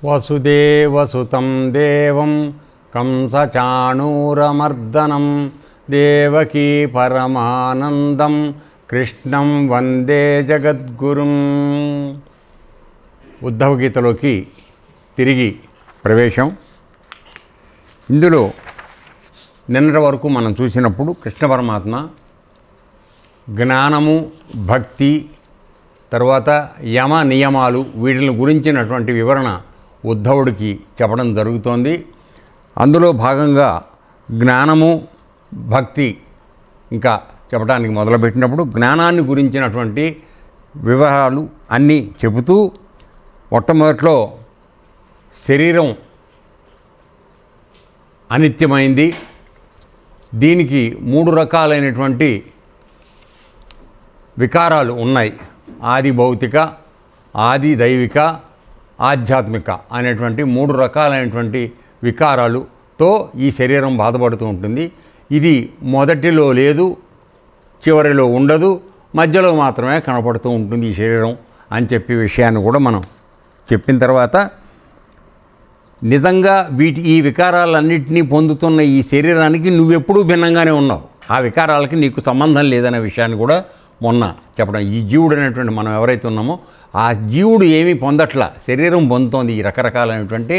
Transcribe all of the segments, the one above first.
వసుదేవసుతం దేవం కంసచాణూరమర్దనం దేవకీ పరమానందం కృష్ణం వందే జగద్గురుం. ఉద్ధవ గీతలోకి తిరిగి ప్రవేశం. ఇందులో నిన్నటి వరకు మనం చూసినప్పుడు కృష్ణ పరమాత్మ జ్ఞానము, భక్తి, తర్వాత యమ నియమాలు వీటిని గురించినటువంటి వివరణ ఉద్ధవుడికి చెప్పడం జరుగుతోంది. అందులో భాగంగా జ్ఞానము, భక్తి ఇంకా చెప్పడానికి మొదలుపెట్టినప్పుడు జ్ఞానాన్ని గురించినటువంటి వివరాలు అన్నీ చెబుతూ మొట్టమొదట్లో శరీరం అనిత్యమైంది, దీనికి 3 రకాలైనటువంటి వికారాలు ఉన్నాయి. ఆది భౌతిక, ఆది దైవిక, ఆధ్యాత్మిక అనేటువంటి 3 రకాలైనటువంటి వికారాలుతో ఈ శరీరం బాధపడుతూ ఉంటుంది. ఇది మొదటిలో లేదు, చివరిలో ఉండదు, మధ్యలో మాత్రమే కనపడుతూ ఉంటుంది ఈ శరీరం అని చెప్పి విషయాన్ని కూడా మనం చెప్పిన తర్వాత నిజంగా ఈ వికారాలన్నింటినీ పొందుతున్న ఈ శరీరానికి నువ్వెప్పుడూ భిన్నంగానే ఉన్నావు, ఆ వికారాలకి నీకు సంబంధం లేదనే విషయాన్ని కూడా మొన్న చెప్పడం. ఈ జీవుడు అనేటువంటి మనం ఎవరైతే ఉన్నామో ఆ జీవుడు ఏమీ పొందట్లా, శరీరం పొందుతోంది ఈ రకరకాలైనటువంటి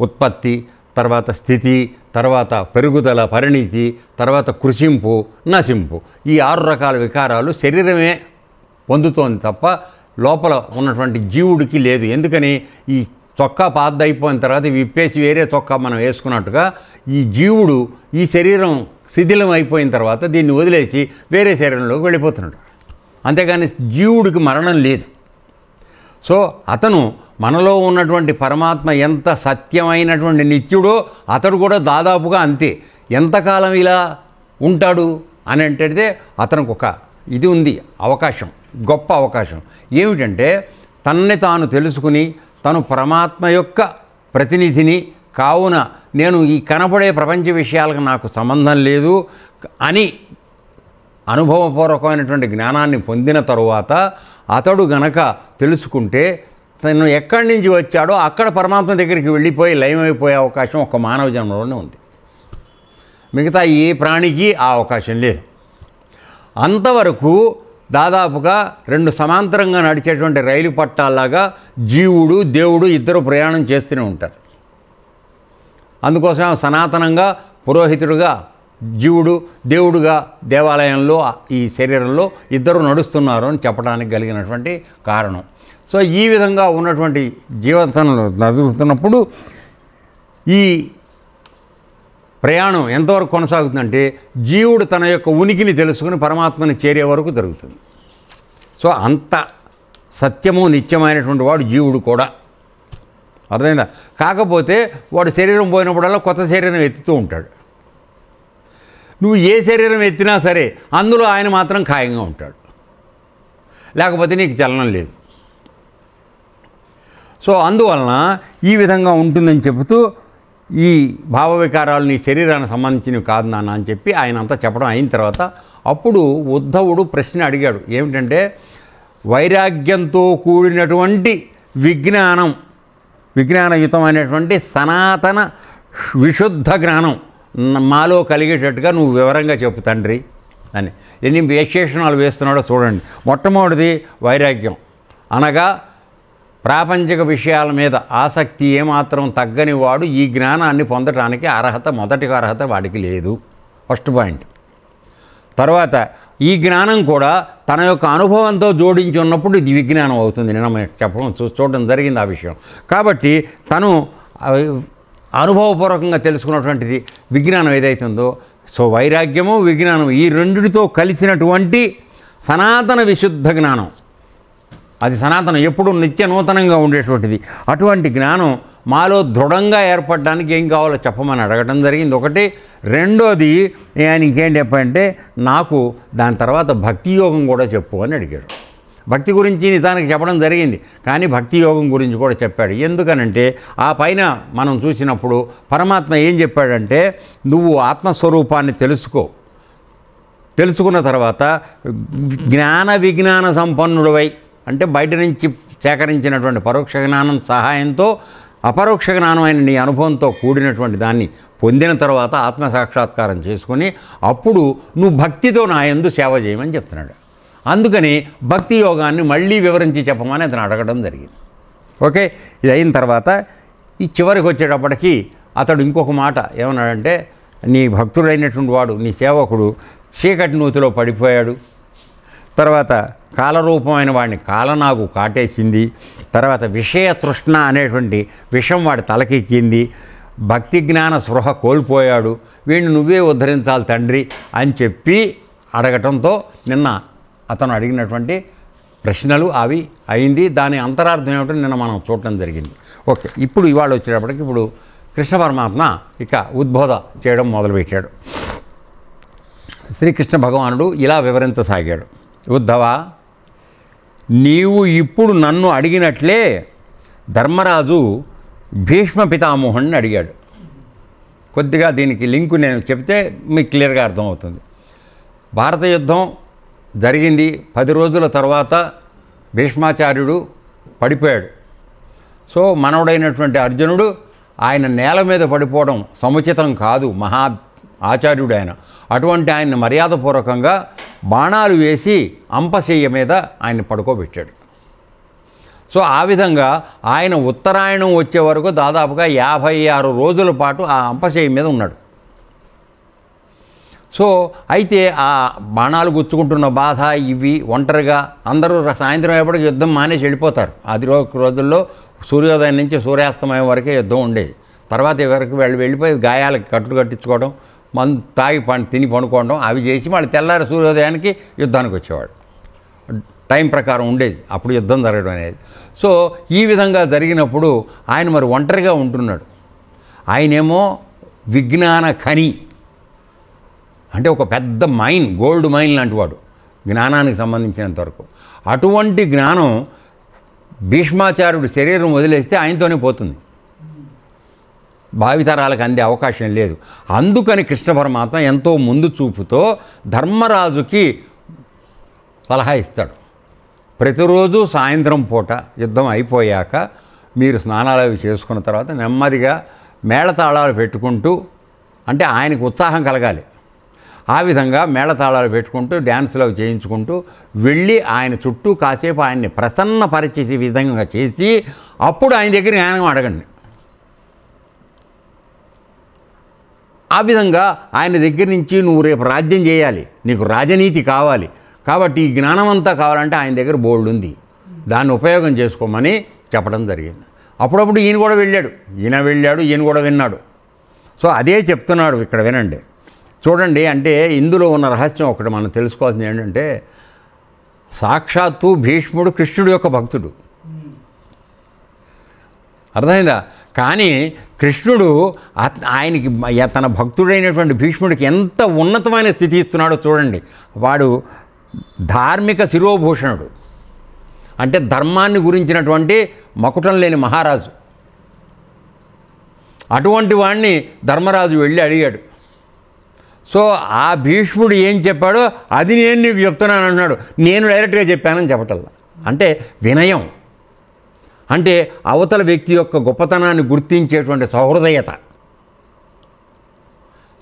ఉత్పత్తి, తర్వాత స్థితి, తర్వాత పెరుగుదల, పరిణితి, తర్వాత కృషింపు, నశింపు, ఈ 6 రకాల వికారాలు శరీరమే పొందుతోంది తప్ప లోపల ఉన్నటువంటి జీవుడికి లేదు. ఎందుకని ఈ చొక్కా పాతదైపోయిన తర్వాత విప్పేసి వేరే చొక్కా మనం వేసుకున్నట్టుగా ఈ జీవుడు ఈ శరీరం శిథిలం అయిపోయిన తర్వాత దీన్ని వదిలేసి వేరే శరీరంలోకి వెళ్ళిపోతున్నాడు. అంతేగాని జీవుడికి మరణం లేదు. సో అతను మనలో ఉన్నటువంటి పరమాత్మ ఎంత సత్యమైనటువంటి నిత్యుడో అతడు కూడా దాదాపుగా అంతే. ఎంతకాలం ఇలా ఉంటాడు అని అంటే అతనికి ఒక ఇది ఉంది, అవకాశం, గొప్ప అవకాశం. ఏమిటంటే తనని తాను తెలుసుకుని తను పరమాత్మ యొక్క ప్రతినిధిని కావున నేను ఈ కనపడే ప్రపంచ విషయాలకు నాకు సంబంధం లేదు అని అనుభవపూర్వకమైనటువంటి జ్ఞానాన్ని పొందిన తరువాత అతడు గనక తెలుసుకుంటే తను ఎక్కడి నుంచి వచ్చాడో అక్కడ పరమాత్మ దగ్గరికి వెళ్ళిపోయి లయమైపోయే అవకాశం ఒక మానవ జన్మలోనే ఉంది. మిగతా ఏ ప్రాణికి ఆ అవకాశం లేదు. అంతవరకు దాదాపుగా 2 సమాంతరంగా నడిచేటువంటి రైలు పట్టాల్లాగా జీవుడు, దేవుడు ఇద్దరు ప్రయాణం చేస్తూనే ఉంటారు. అందుకోసం సనాతనంగా పురోహితుడుగా జీవుడు, దేవుడుగా దేవాలయంలో ఈ శరీరంలో ఇద్దరు నడుస్తున్నారు అని చెప్పడానికి కలిగినటువంటి కారణం. సో ఈ విధంగా ఉన్నటువంటి జీవితంలో నడుస్తున్నప్పుడు ఈ ప్రయాణం ఎంతవరకు కొనసాగుతుందంటే జీవుడు తన యొక్క ఉనికిని తెలుసుకుని పరమాత్మని చేరే వరకు జరుగుతుంది. సో అంత సత్యము నిత్యమైనటువంటి వాడు జీవుడు కూడా, అర్థమైందా? కాకపోతే వాడు శరీరం పోయినప్పుడల్లా కొత్త శరీరం ఎత్తుతూ ఉంటాడు. నువ్వు ఏ శరీరం ఎత్తినా సరే అందులో ఆయన మాత్రం ఖాయంగా ఉంటాడు, లేకపోతే నీకు చలనం లేదు. సో అందువలన ఈ విధంగా ఉంటుందని చెబుతూ ఈ భావ వికారాలు నీ శరీరానికి సంబంధించినవి కాదు నాన్న అని చెప్పి ఆయన అంతా చెప్పడం అయిన తర్వాత అప్పుడు ఉద్ధవుడు ప్రశ్న అడిగాడు. ఏమిటంటే వైరాగ్యంతో కూడినటువంటి విజ్ఞానయుతమైనటువంటి సనాతన విశుద్ధ జ్ఞానం మాలో కలిగేటట్టుగా నువ్వు వివరంగా చెప్పు తండ్రి అని. ఎన్ని విశేషణాలు వేస్తున్నాడో చూడండి. మొట్టమొదటిది వైరాగ్యం, అనగా ప్రాపంచిక విషయాల మీద ఆసక్తి ఏమాత్రం తగ్గని వాడు ఈ జ్ఞానాన్ని పొందటానికి మొదటి అర్హత వాడికి లేదు, ఫస్ట్ పాయింట్. తర్వాత ఈ జ్ఞానం కూడా తన యొక్క అనుభవంతో జోడించి ఉన్నప్పుడు ఇది విజ్ఞానం అవుతుంది. నేను చెప్పడం చూడడం జరిగింది ఆ విషయం. కాబట్టి తను అనుభవపూర్వకంగా తెలుసుకున్నటువంటిది విజ్ఞానం ఏదైతుందో, సో వైరాగ్యము, విజ్ఞానం ఈ రెండిటితో కలిసినటువంటి సనాతన విశుద్ధ జ్ఞానం, అది సనాతనం, ఎప్పుడు నిత్య నూతనంగా ఉండేటువంటిది. అటువంటి జ్ఞానం మాలో దృఢంగా ఏర్పడడానికి ఏం కావాలో చెప్పమని అడగటం జరిగింది ఒకటి. రెండోది ఆయన ఇంకేం చెప్పంటే నాకు దాని తర్వాత భక్తి యోగం కూడా చెప్పు అని అడిగాడు. భక్తి గురించి నిజానికి చెప్పడం జరిగింది, కానీ భక్తి యోగం గురించి కూడా చెప్పాడు. ఎందుకనంటే ఆ పైన మనం చూసినప్పుడు పరమాత్మ ఏం చెప్పాడంటే నువ్వు ఆత్మస్వరూపాన్ని తెలుసుకున్న తర్వాత జ్ఞాన విజ్ఞాన సంపన్నుడివై, అంటే బయట నుంచి సేకరించినటువంటి పరోక్ష జ్ఞానం సహాయంతో అపరోక్ష జ్ఞానమైన నీ అనుభవంతో కూడినటువంటి దాన్ని పొందిన తర్వాత ఆత్మసాక్షాత్కారం చేసుకుని అప్పుడు నువ్వు భక్తితో నా యందు సేవ చేయమని చెప్తున్నాడు. అందుకని భక్తి యోగాన్ని మళ్ళీ వివరించి చెప్పమని అతను అడగడం జరిగింది. ఓకే, ఇది అయిన తర్వాత ఈ చివరికి వచ్చేటప్పటికి అతడు ఇంకొక మాట ఏమన్నాడంటే, నీ భక్తుడైనటువంటి వాడు, నీ సేవకుడు చీకటి నూతిలో పడిపోయాడు, తర్వాత కాలరూపమైన వాడిని కాలనాగు కాటేసింది, తర్వాత విషయ తృష్ణ అనేటువంటి విషం వాడి తలకెక్కింది, భక్తి జ్ఞాన స్పృహ కోల్పోయాడు, వీడిని నువ్వే ఉద్ధరించాలి తండ్రి అని చెప్పి అడగటంతో నిన్న అతను అడిగినటువంటి ప్రశ్నలు అవి అయింది. దాని అంతరార్థం ఏమిటో నిన్న మనం చూడటం జరిగింది. ఓకే, ఇప్పుడు ఇవాళ వచ్చేటప్పటికి ఇప్పుడు కృష్ణ పరమాత్మ ఇక ఉద్బోధ చేయడం మొదలుపెట్టాడు. శ్రీకృష్ణ భగవానుడు ఇలా వివరించసాగాడు. ఉద్ధవ, నీవు ఇప్పుడు నన్ను అడిగినట్లే ధర్మరాజు భీష్మ పితామోహుణ్ణి అడిగాడు. కొద్దిగా దీనికి లింకు నేను చెప్తే మీకు క్లియర్గా అర్థమవుతుంది. భారత యుద్ధం జరిగింది. 10 రోజుల తర్వాత భీష్మాచార్యుడు పడిపోయాడు. సో మనవడైనటువంటి అర్జునుడు ఆయన నేల మీద పడిపోవడం సముచితం కాదు, మహా ఆచార్యుడు ఆయన. అటువంటి ఆయన్ని మర్యాదపూర్వకంగా బాణాలు వేసి అంపశయ్య మీద ఆయన్ని పడుకోబెట్టాడు. సో ఆ విధంగా ఆయన ఉత్తరాయణం వచ్చే వరకు దాదాపుగా 56 రోజుల పాటు ఆ అంపశయ్య మీద ఉన్నాడు. సో అయితే ఆ బాణాలు గుచ్చుకుంటున్న బాధ ఇవి ఒంటరిగా అందరూ సాయంత్రం అయ్యేప్పటికి యుద్ధం మానేసి వెళ్ళిపోతారు. అది రోజుల్లో సూర్యోదయం నుంచి సూర్యాస్తమయం వరకే యుద్ధం ఉండేది. తర్వాత వరకు వెళ్ళిపోయి గాయాలకి కట్లు కట్టించుకోవడం, తాగి తిని పడుకోవడం అవి చేసి మళ్ళీ తెల్లారి సూర్యోదయానికి యుద్ధానికి వచ్చేవాడు. టైం ప్రకారం ఉండేది అప్పుడు యుద్ధం జరగడం అనేది. సో ఈ విధంగా జరిగినప్పుడు ఆయన మరి ఒంటరిగా ఉంటున్నాడు. ఆయనేమో విజ్ఞాన ఖని అంటే ఒక పెద్ద మైన్, గోల్డ్ మైన్ లాంటి వాడు జ్ఞానానికి సంబంధించినంతవరకు. అటువంటి జ్ఞానం భీష్మాచార్యుడు శరీరం వదిలేస్తే ఆయనతోనే పోతుంది, భావితరాలకు అందే అవకాశం లేదు. అందుకని కృష్ణ పరమాత్మ ఎంతో ముందు చూపుతో ధర్మరాజుకి సలహా ఇస్తాడు. ప్రతిరోజు సాయంత్రం పూట యుద్ధం అయిపోయాక మీరు స్నానాలు అవి చేసుకున్న తర్వాత నెమ్మదిగా మేళతాళాలు పెట్టుకుంటూ, అంటే ఆయనకు ఉత్సాహం కలగాలి, ఆ విధంగా మేళతాళాలు పెట్టుకుంటూ డ్యాన్సులు అవి చేయించుకుంటూ వెళ్ళి ఆయన చుట్టూ కాసేపు ఆయన్ని ప్రసన్నపరిచే విధంగా చేసి అప్పుడు ఆయన దగ్గర జ్ఞానం అడగండి. ఆ విధంగా ఆయన దగ్గర నుంచి నువ్వు రేపు రాజ్యం చేయాలి, నీకు రాజనీతి కావాలి, కాబట్టి ఈ జ్ఞానం అంతా కావాలంటే ఆయన దగ్గర బోల్డ్ ఉంది, దాన్ని ఉపయోగం చేసుకోమని చెప్పడం జరిగింది. అప్పుడప్పుడు ఈయన కూడా వెళ్ళాడు, ఈయన కూడా విన్నాడు. సో అదే చెప్తున్నాడు ఇక్కడ, వినండి చూడండి. అంటే ఇందులో ఉన్న రహస్యం ఒకటి మనం తెలుసుకోవాల్సింది ఏంటంటే, సాక్షాత్తు భీష్ముడు కృష్ణుడు యొక్క భక్తుడు, అర్థమైందా? కానీ కృష్ణుడు ఆయనకి తన భక్తుడైనటువంటి భీష్ముడికి ఎంత ఉన్నతమైన స్థితి ఇస్తున్నాడో చూడండి. వాడు ధార్మిక శిరోభూషణుడు, అంటే ధర్మాన్ని గురించినటువంటి మకుటం లేని మహారాజు. అటువంటి వాడిని ధర్మరాజు వెళ్ళి అడిగాడు. సో ఆ భీష్ముడు ఏం చెప్పాడో అది నేను నీకు చెప్తున్నాను అన్నాడు. నేను డైరెక్ట్గా చెప్పానని చెప్పటల్లా. అంటే వినయం, అంటే అవతల వ్యక్తి యొక్క గొప్పతనాన్ని గుర్తించేటువంటి సహృదయత.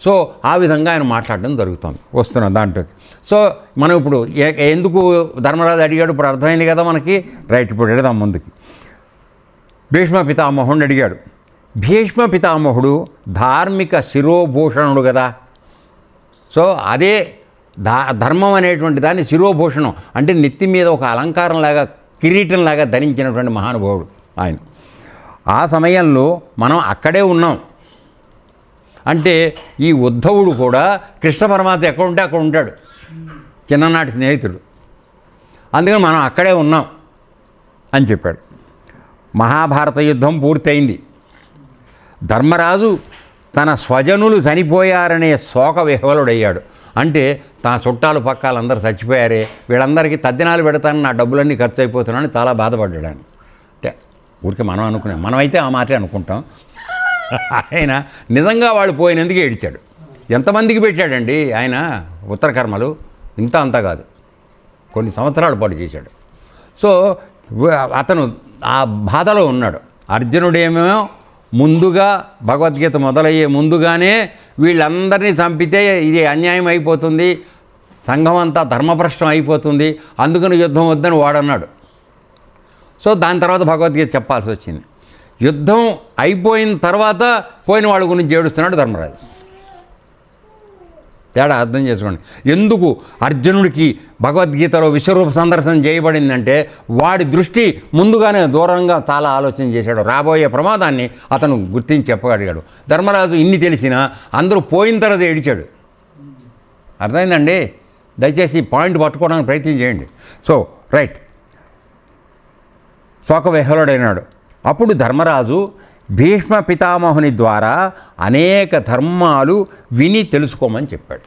సో ఆ విధంగా ఆయన మాట్లాడడం జరుగుతుంది. వస్తున్నాం దాంట్లో. సో మనం ఇప్పుడు ఎందుకు ధర్మరాజు అడిగాడు ఇప్పుడు అర్థమైంది కదా మనకి. రైట్, ఇప్పుడు వెళదాం ముందుకి. భీష్మ పితామహుడిని అడిగాడు. భీష్మ పితామహుడు ధార్మిక శిరోభూషణుడు కదా. సో అదే ధర్మం అనేటువంటి దాన్ని శిరోభూషణం అంటే నెత్తి మీద ఒక అలంకారంలాగా, కిరీటంలాగా ధరించినటువంటి మహానుభావుడు ఆయన. ఆ సమయంలో మనం అక్కడే ఉన్నాం. అంటే ఈ ఉద్ధవుడు కూడా కృష్ణ పరమాత్మ ఎక్కడ ఉంటే అక్కడ ఉంటాడు, చిన్ననాటి స్నేహితుడు. అందుకని మనం అక్కడే ఉన్నాం అని చెప్పాడు. మహాభారత యుద్ధం పూర్తయింది. ధర్మరాజు తన స్వజనులు చనిపోయారనే శోక విహ్వలుడయ్యాడు. అంటే తన చుట్టాలు పక్కాలందరూ చచ్చిపోయారే, వీళ్ళందరికీ తద్దినాలు పెడతానని నా డబ్బులన్నీ ఖర్చు అయిపోతున్నానని చాలా బాధపడ్డాడు ఆయన. అంటే ఊరికి మనం అనుకున్నాం, మనమైతే ఆ మాటే అనుకుంటాం. ఆయన నిజంగా వాళ్ళు పోయినందుకు ఏడిచాడు. ఎంతమందికి పెట్టాడండి ఆయన ఉత్తరకర్మలు, ఇంత అంతా కాదు, కొన్ని సంవత్సరాల పాటు చేశాడు. సో అతను ఆ బాధలో ఉన్నాడు. అర్జునుడేమో ముందుగా భగవద్గీత మొదలయ్యే ముందుగానే వీళ్ళందరినీ చంపితే ఇది అన్యాయం అయిపోతుంది, సంఘం అంతా ధర్మభ్రష్టం అయిపోతుంది, అందుకని యుద్ధం వద్దని వాడన్నాడు. సో దాని తర్వాత భగవద్గీత చెప్పాల్సి వచ్చింది. యుద్ధం అయిపోయిన తర్వాత పోయిన వాళ్ళ గురించి ఏడుస్తున్నాడు ధర్మరాజు. తేడా అర్థం చేసుకోండి. ఎందుకు అర్జునుడికి భగవద్గీతలో విశ్వరూప సందర్శనం చేయబడిందంటే వాడి దృష్టి ముందుగానే దూరంగా చాలా ఆలోచన చేశాడు. రాబోయే ప్రమాదాన్ని అతను గుర్తించి చెప్పగలిగాడు. ధర్మరాజు ఇన్ని తెలిసినా అందరూ పోయిన తర్వాత ఏడిచాడు. అర్థమైందండి? దయచేసి పాయింట్ పట్టుకోవడానికి ప్రయత్నం చేయండి. సో రైట్, శోకవిహ్వలుడైనాడు. అప్పుడు ధర్మరాజు భీష్మ పితామహుని ద్వారా అనేక ధర్మాలు విని తెలుసుకోమని చెప్పాడు.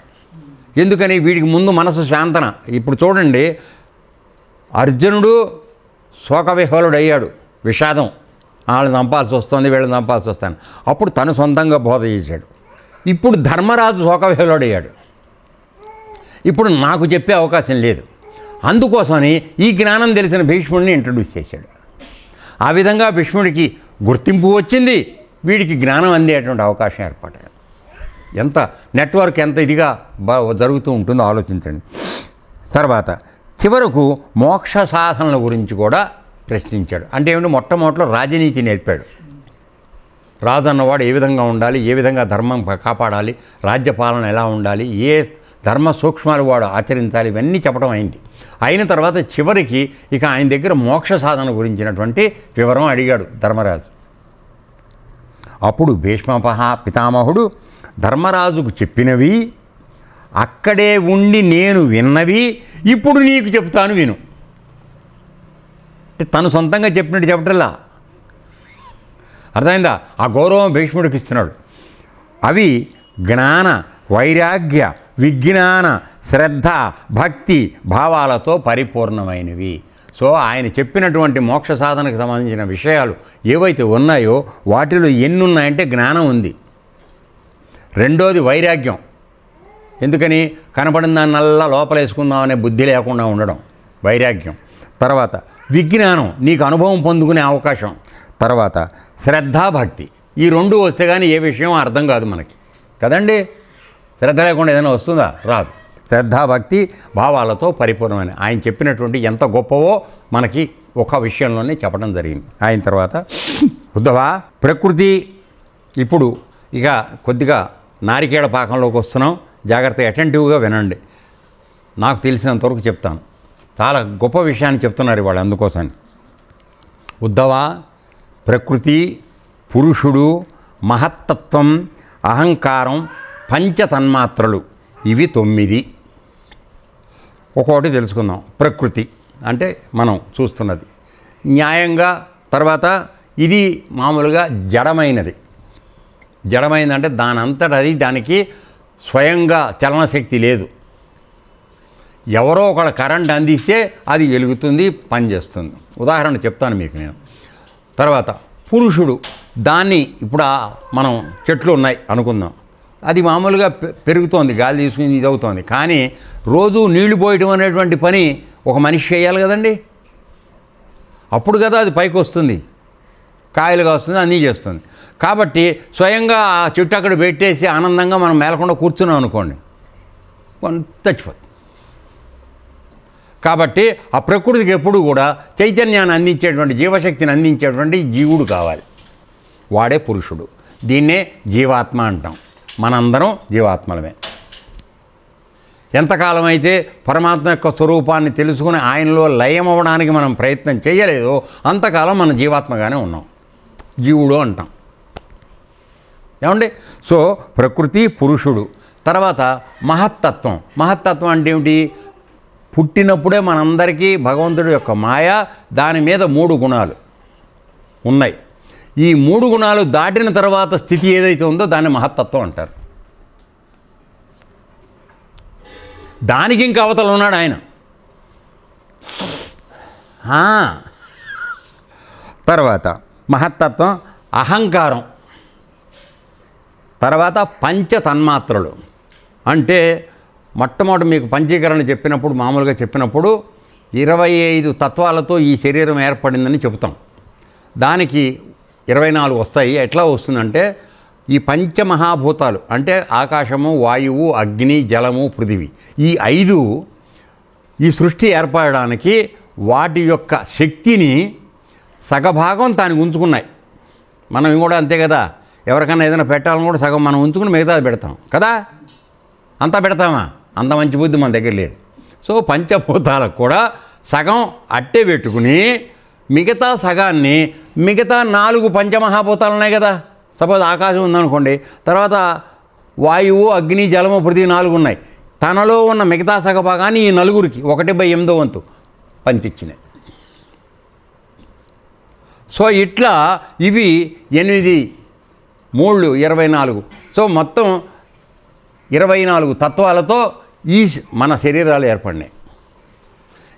ఎందుకని? వీడికి ముందు మనసు శాంతన. ఇప్పుడు చూడండి, అర్జునుడు శోకవిహ్వలుడయ్యాడు, విషాదం, వాళ్ళని చంపాల్సి వస్తుంది, వీళ్ళని చంపాల్సి వస్తాను. అప్పుడు తను సొంతంగా బోధ చేశాడు. ఇప్పుడు ధర్మరాజు శోకవిహ్వలుడయ్యాడు. ఇప్పుడు నాకు చెప్పే అవకాశం లేదు. అందుకోసమని ఈ జ్ఞానం తెలిసిన భీష్ముడిని ఇంట్రడ్యూస్ చేశాడు. ఆ విధంగా భీష్ముడికి గుర్తింపు వచ్చింది, వీడికి జ్ఞానం అందేటువంటి అవకాశం ఏర్పడింది. ఎంత నెట్వర్క్ ఎంత ఇదిగా జరుగుతూ ఉంటుందో ఆలోచించండి. తర్వాత చివరకు మోక్ష సాధనల గురించి కూడా ప్రశ్నించాడు. అంటే ఏమిటి? మొట్టమొదటిలో రాజనీతి నేర్పాడు. రాజు అన్నవాడు ఏ విధంగా ఉండాలి, ఏ విధంగా ధర్మం కాపాడాలి, రాజ్యపాలన ఎలా ఉండాలి, ఏ ధర్మ సూక్ష్మాలు వాడు ఆచరించాలి, ఇవన్నీ చెప్పడం అయింది. అయిన తర్వాత చివరికి ఇక ఆయన దగ్గర మోక్ష సాధన గురించినటువంటి వివరం అడిగాడు ధర్మరాజు. అప్పుడు భీష్మ పితామహుడు ధర్మరాజుకు చెప్పినవి, అక్కడే ఉండి నేను విన్నవి ఇప్పుడు నీకు చెప్తాను విను. తను సొంతంగా చెప్పినట్టు చెప్పటల్లా. అర్థమైందా? ఆ గౌరవం భీష్ముడికి ఇస్తున్నాడు. అవి జ్ఞాన, వైరాగ్య, విజ్ఞాన, శ్రద్ధ, భక్తి భావాలతో పరిపూర్ణమైనవి. సో ఆయన చెప్పినటువంటి మోక్ష సాధనకు సంబంధించిన విషయాలు ఏవైతే ఉన్నాయో వాటిలో ఎన్ని ఉన్నాయంటే జ్ఞానం ఉంది. రెండోది వైరాగ్యం. ఎందుకని? కనపడిన దాన్నల్లా లోపలేసుకుందాం అనే బుద్ధి లేకుండా ఉండడం వైరాగ్యం. తర్వాత విజ్ఞానం, నీకు అనుభవం పొందుకునే అవకాశం. తర్వాత శ్రద్ధాభక్తి. ఈ రెండు వస్తే కానీ ఏ విషయం అర్థం కాదు మనకి, కదండి? శ్రద్ధ లేకుండా ఏదైనా వస్తుందా? రాదు. శ్రద్ధాభక్తి భావాలతో పరిపూర్ణమైన ఆయన చెప్పినటువంటి ఎంత గొప్పవో మనకి ఒక విషయంలోనే చెప్పడం జరిగింది. ఆయన తర్వాత ఉద్ధవా, ప్రకృతి. ఇప్పుడు ఇక కొద్దిగా నారికేళ పాకంలోకి వస్తున్నాం. జాగ్రత్తగా అటెంటివ్గా వినండి. నాకు తెలిసినంతవరకు చెప్తాను. చాలా గొప్ప విషయాన్ని చెప్తున్నారు ఇవాళ. అందుకోసమని ఉద్ధవా, ప్రకృతి, పురుషుడు, మహత్తత్వం, అహంకారం, పంచతన్మాత్రలు, ఇవి 9. ఒక్కొక్కటి తెలుసుకుందాం. ప్రకృతి అంటే మనం చూస్తున్నది న్యాయంగా. తర్వాత ఇది మామూలుగా జడమైనది. జడమైందంటే దానంతటది దానికి స్వయంగా చలనశక్తి లేదు. ఎవరో ఒకళ్ళ కరెంట్ అందిస్తే అది వెలుగుతుంది, పనిచేస్తుంది. ఉదాహరణ చెప్తాను మీకు నేను. తర్వాత పురుషుడు, దాన్ని ఇప్పుడు మనం చెట్లు ఉన్నాయి అనుకుందాం, అది మామూలుగా పెరుగుతోంది, గాలి తీసుకుని ఇది అవుతోంది. కానీ రోజు నీళ్లు పోయటం అనేటువంటి పని ఒక మనిషి చేయాలి కదండి. అప్పుడు కదా అది పైకి వస్తుంది, కాయలుగా వస్తుంది, అన్నీ చేస్తుంది. కాబట్టి స్వయంగా ఆ చెట్టు అక్కడ పెట్టేసి ఆనందంగా మనం మేలకుండా కూర్చున్నాం అనుకోండి, చచ్చిపోతుంది. కాబట్టి ఆ ప్రకృతికి ఎప్పుడు కూడా చైతన్యాన్ని అందించేటువంటి, జీవశక్తిని అందించేటువంటి జీవుడు కావాలి. వాడే పురుషుడు. దీన్నే జీవాత్మ అంటాం. మనందరం జీవాత్మలమే. ఎంతకాలం అయితే పరమాత్మ యొక్క స్వరూపాన్ని తెలుసుకుని ఆయనలో లయం అవ్వడానికి మనం ప్రయత్నం చేయలేదో అంతకాలం మన జీవాత్మగానే ఉన్నాం, జీవుడు అంటాం. ఏమండి? సో ప్రకృతి, పురుషుడు. తర్వాత మహత్తత్వం. మహత్తత్వం అంటే ఏమిటి? పుట్టినప్పుడే మనందరికీ భగవంతుడి యొక్క మాయ, దాని మీద 3 గుణాలు ఉన్నాయి. ఈ 3 గుణాలు దాటిన తర్వాత స్థితి ఏదైతే ఉందో దాన్ని మహత్తత్వం అంటారు. దానికి ఇంకా అవతల ఉన్నాడు ఆయన. తర్వాత మహత్తత్వం, అహంకారం. తర్వాత పంచతన్మాత్రలు. అంటే మొట్టమొదటి మీకు పంచీకరణ చెప్పినప్పుడు, మామూలుగా చెప్పినప్పుడు 25 తత్వాలతో ఈ శరీరం ఏర్పడిందని చెబుతాం. దానికి 24 వస్తాయి. ఎట్లా వస్తుందంటే ఈ పంచమహాభూతాలు అంటే ఆకాశము, వాయువు, అగ్ని, జలము, పృథివీ, ఈ 5 ఈ సృష్టి ఏర్పడడానికి వాటి యొక్క శక్తిని సగభాగం తానికి ఉంచుకున్నాయి. మనం కూడా అంతే కదా, ఎవరికైనా ఏదైనా పెట్టాలని కూడా సగం మనం ఉంచుకుని మిగతాది పెడతాం కదా. అంతా పెడతామా? అంత మంచి బుద్ధి మన దగ్గర లేదు. సో పంచభూతాలకు కూడా సగం అట్టే పెట్టుకుని మిగతా సగాన్ని మిగతా 4 పంచమహాభూతాలు ఉన్నాయి కదా. సపోజ్ ఆకాశం ఉందనుకోండి, తర్వాత వాయువు, అగ్ని, జలము, పృథివీ 4 ఉన్నాయి. తనలో ఉన్న మిగతా సగభాగాన్ని ఈ 4కి 1/8 వంతు పంచిచ్చినాయి. సో ఇట్లా ఇవి 8 3 24. సో మొత్తం 24 తత్వాలతో ఈ మన శరీరాలు ఏర్పడినాయి.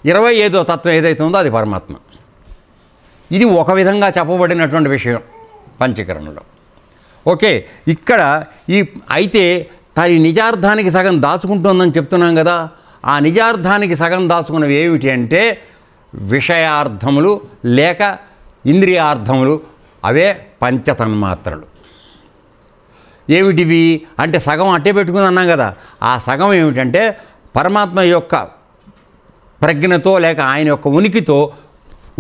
25వ తత్వం ఏదైతే ఉందో అది పరమాత్మ. ఇది ఒక విధంగా చెప్పబడినటువంటి విషయం పంచకరణలో. ఓకే, ఇక్కడ అయితే దాని నిజార్థానికి సగం దాచుకుంటుందని చెప్తున్నాం కదా. ఆ నిజార్థానికి సగం దాచుకున్నవి ఏమిటి అంటే విషయార్థములు లేక ఇంద్రియార్థములు, అవే పంచతన్మాత్రలు. ఏమిటివి అంటే సగం అట్టే పెట్టుకుని అన్నాం కదా. ఆ సగం ఏమిటంటే పరమాత్మ యొక్క ప్రజ్ఞతో లేక ఆయన యొక్క ఉనికితో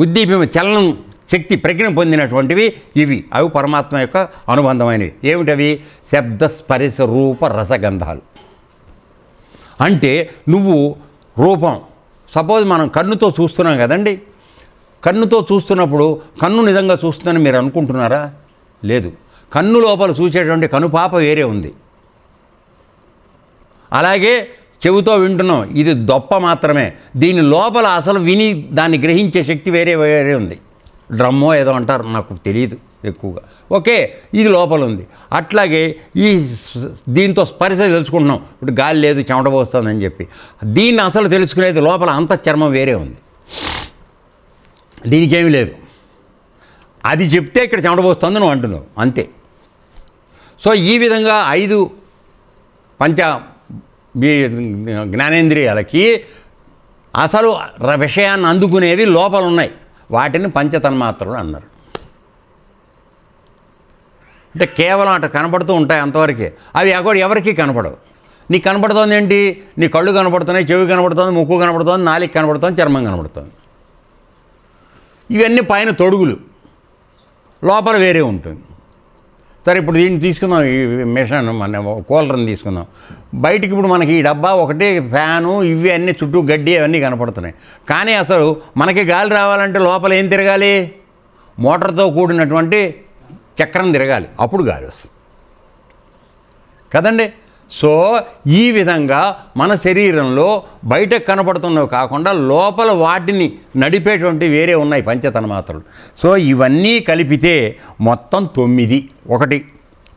ఉద్దీపం చలనం శక్తి ప్రజ్ఞ పొందినటువంటివి ఇవి. అవి పరమాత్మ యొక్క అనుబంధమైనవి. ఏమిటవి? శబ్ద, స్పర్శ, రూప, రసగంధాలు. అంటే నువ్వు రూపం, సపోజ్ మనం కన్నుతో చూస్తున్నాం కదండి. కన్నుతో చూస్తున్నప్పుడు కన్ను నిజంగా చూస్తుందని మీరు అనుకుంటున్నారా? లేదు. కన్ను లోపల చూసేటువంటి కనుపాప వేరే ఉంది. అలాగే చెవితో వింటున్నాం, ఇది దొప్ప మాత్రమే. దీని లోపల అసలు విని దాన్ని గ్రహించే శక్తి వేరే ఉంది. డ్రమ్మో ఏదో అంటారు, నాకు తెలియదు ఎక్కువగా. ఓకే, ఇది లోపల ఉంది. అట్లాగే ఈ దీంతో స్పర్శ తెలుసుకుంటున్నాం. ఇప్పుడు గాలి లేదు, చెమట పోస్తుందని చెప్పి దీన్ని అసలు తెలుసుకునేది లోపల అంతఃచర్మం వేరే ఉంది. దీనికేమీ లేదు. అది చెప్తే ఇక్కడ చెమట పోస్తుంది నువ్వు అంటున్నావు, అంతే. సో ఈ విధంగా 5 పంచ జ్ఞానేంద్రియాలకి అసలు విషయాన్ని అందుకునేవి లోపల ఉన్నాయి. వాటిని పంచతన్మాత్రలు అన్నారు. అంటే కేవలం అటు కనపడుతూ ఉంటాయి అంతవరకే. అవి ఎవరికి కనపడవు. నీకు కనపడుతుంది ఏంటి? నీ కళ్ళు కనపడుతున్నాయి, చెవి కనపడుతుంది, ముక్కు కనపడుతుంది, నాలుక కనపడుతుంది, చర్మం కనపడుతుంది. ఇవన్నీ పైన తొడుగులు, లోపల వేరే ఉంటుంది. సరే, ఇప్పుడు దీన్ని తీసుకుందాం, ఈ మిషన్ మన కూలర్ని తీసుకుందాం. బయటికి ఇప్పుడు మనకి ఈ డబ్బా ఒకటి, ఫ్యాను, ఇవి అన్నీ చుట్టూ గడ్డి అవన్నీ కనపడుతున్నాయి. కానీ అసలు మనకి గాలి రావాలంటే లోపల ఏం తిరగాలి? మోటార్తో కూడినటువంటి చక్రం తిరగాలి, అప్పుడు గాలి వస్తుంది కదండి. సో ఈ విధంగా మన శరీరంలో బయటకు కనపడుతున్నవి కాకుండా లోపల వాటిని నడిపేటువంటి వేరే ఉన్నాయి పంచతన్మాత్రలు. సో ఇవన్నీ కలిపితే మొత్తం 9. 1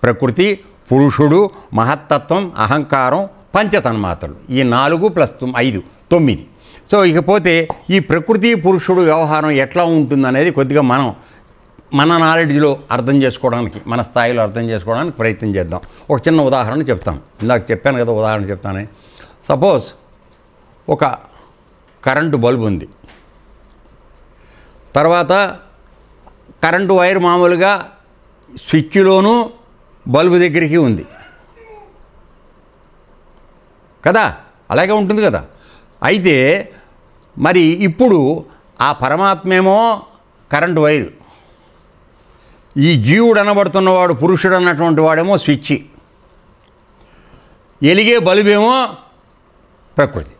ప్రకృతి, పురుషుడు, మహత్తత్వం, అహంకారం, పంచతన్మాత్రలు. ఈ 4 + 5 9. సో ఇకపోతే ఈ ప్రకృతి పురుషుడు వ్యవహారం ఎట్లా ఉంటుందనేది కొద్దిగా మన నాలెడ్జ్లో అర్థం చేసుకోవడానికి, మన స్థాయిలో అర్థం చేసుకోవడానికి ప్రయత్నం చేద్దాం. ఒక చిన్న ఉదాహరణ చెప్తాం. ఇందాక చెప్పాను కదా, ఉదాహరణ చెప్తానే. సపోజ్ ఒక కరెంటు బల్బు ఉంది. తర్వాత కరెంటు వైర్ మామూలుగా స్విచ్లోనూ బల్బు దగ్గరికి ఉంది కదా, అలాగే ఉంటుంది కదా. అయితే మరి ఇప్పుడు ఆ పరమాత్మేమో కరెంటు వైరు, ఈ జీవుడు అనబడుతున్నవాడు పురుషుడు అన్నటువంటి వాడేమో స్విచ్, ఎలిగే బలుబేమో ప్రకృతి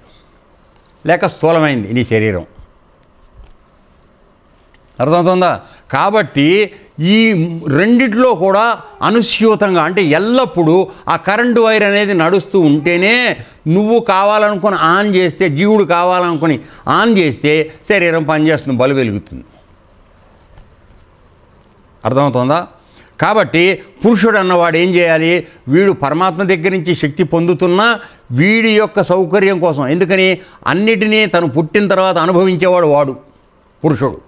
లేక స్థూలమైంది నీ శరీరం. అర్థమవుతుందా? కాబట్టి ఈ రెండిట్లో కూడా అనుస్యూతంగా, అంటే ఎల్లప్పుడూ ఆ కరెంటు వైర్ అనేది నడుస్తూ ఉంటేనే నువ్వు కావాలనుకుని ఆన్ చేస్తే, జీవుడు కావాలనుకుని ఆన్ చేస్తే శరీరం పనిచేస్తుంది, బల్బు వెలుగుతుంది. అర్థమవుతుందా? కాబట్టి పురుషుడు అన్నవాడు ఏం చేయాలి? వీడు పరమాత్మ దగ్గర నుంచి శక్తి పొందుతున్నా వీడి యొక్క సౌకర్యం కోసం, ఎందుకని అన్నిటినీ తను పుట్టిన తర్వాత అనుభవించేవాడు వాడు పురుషుడు,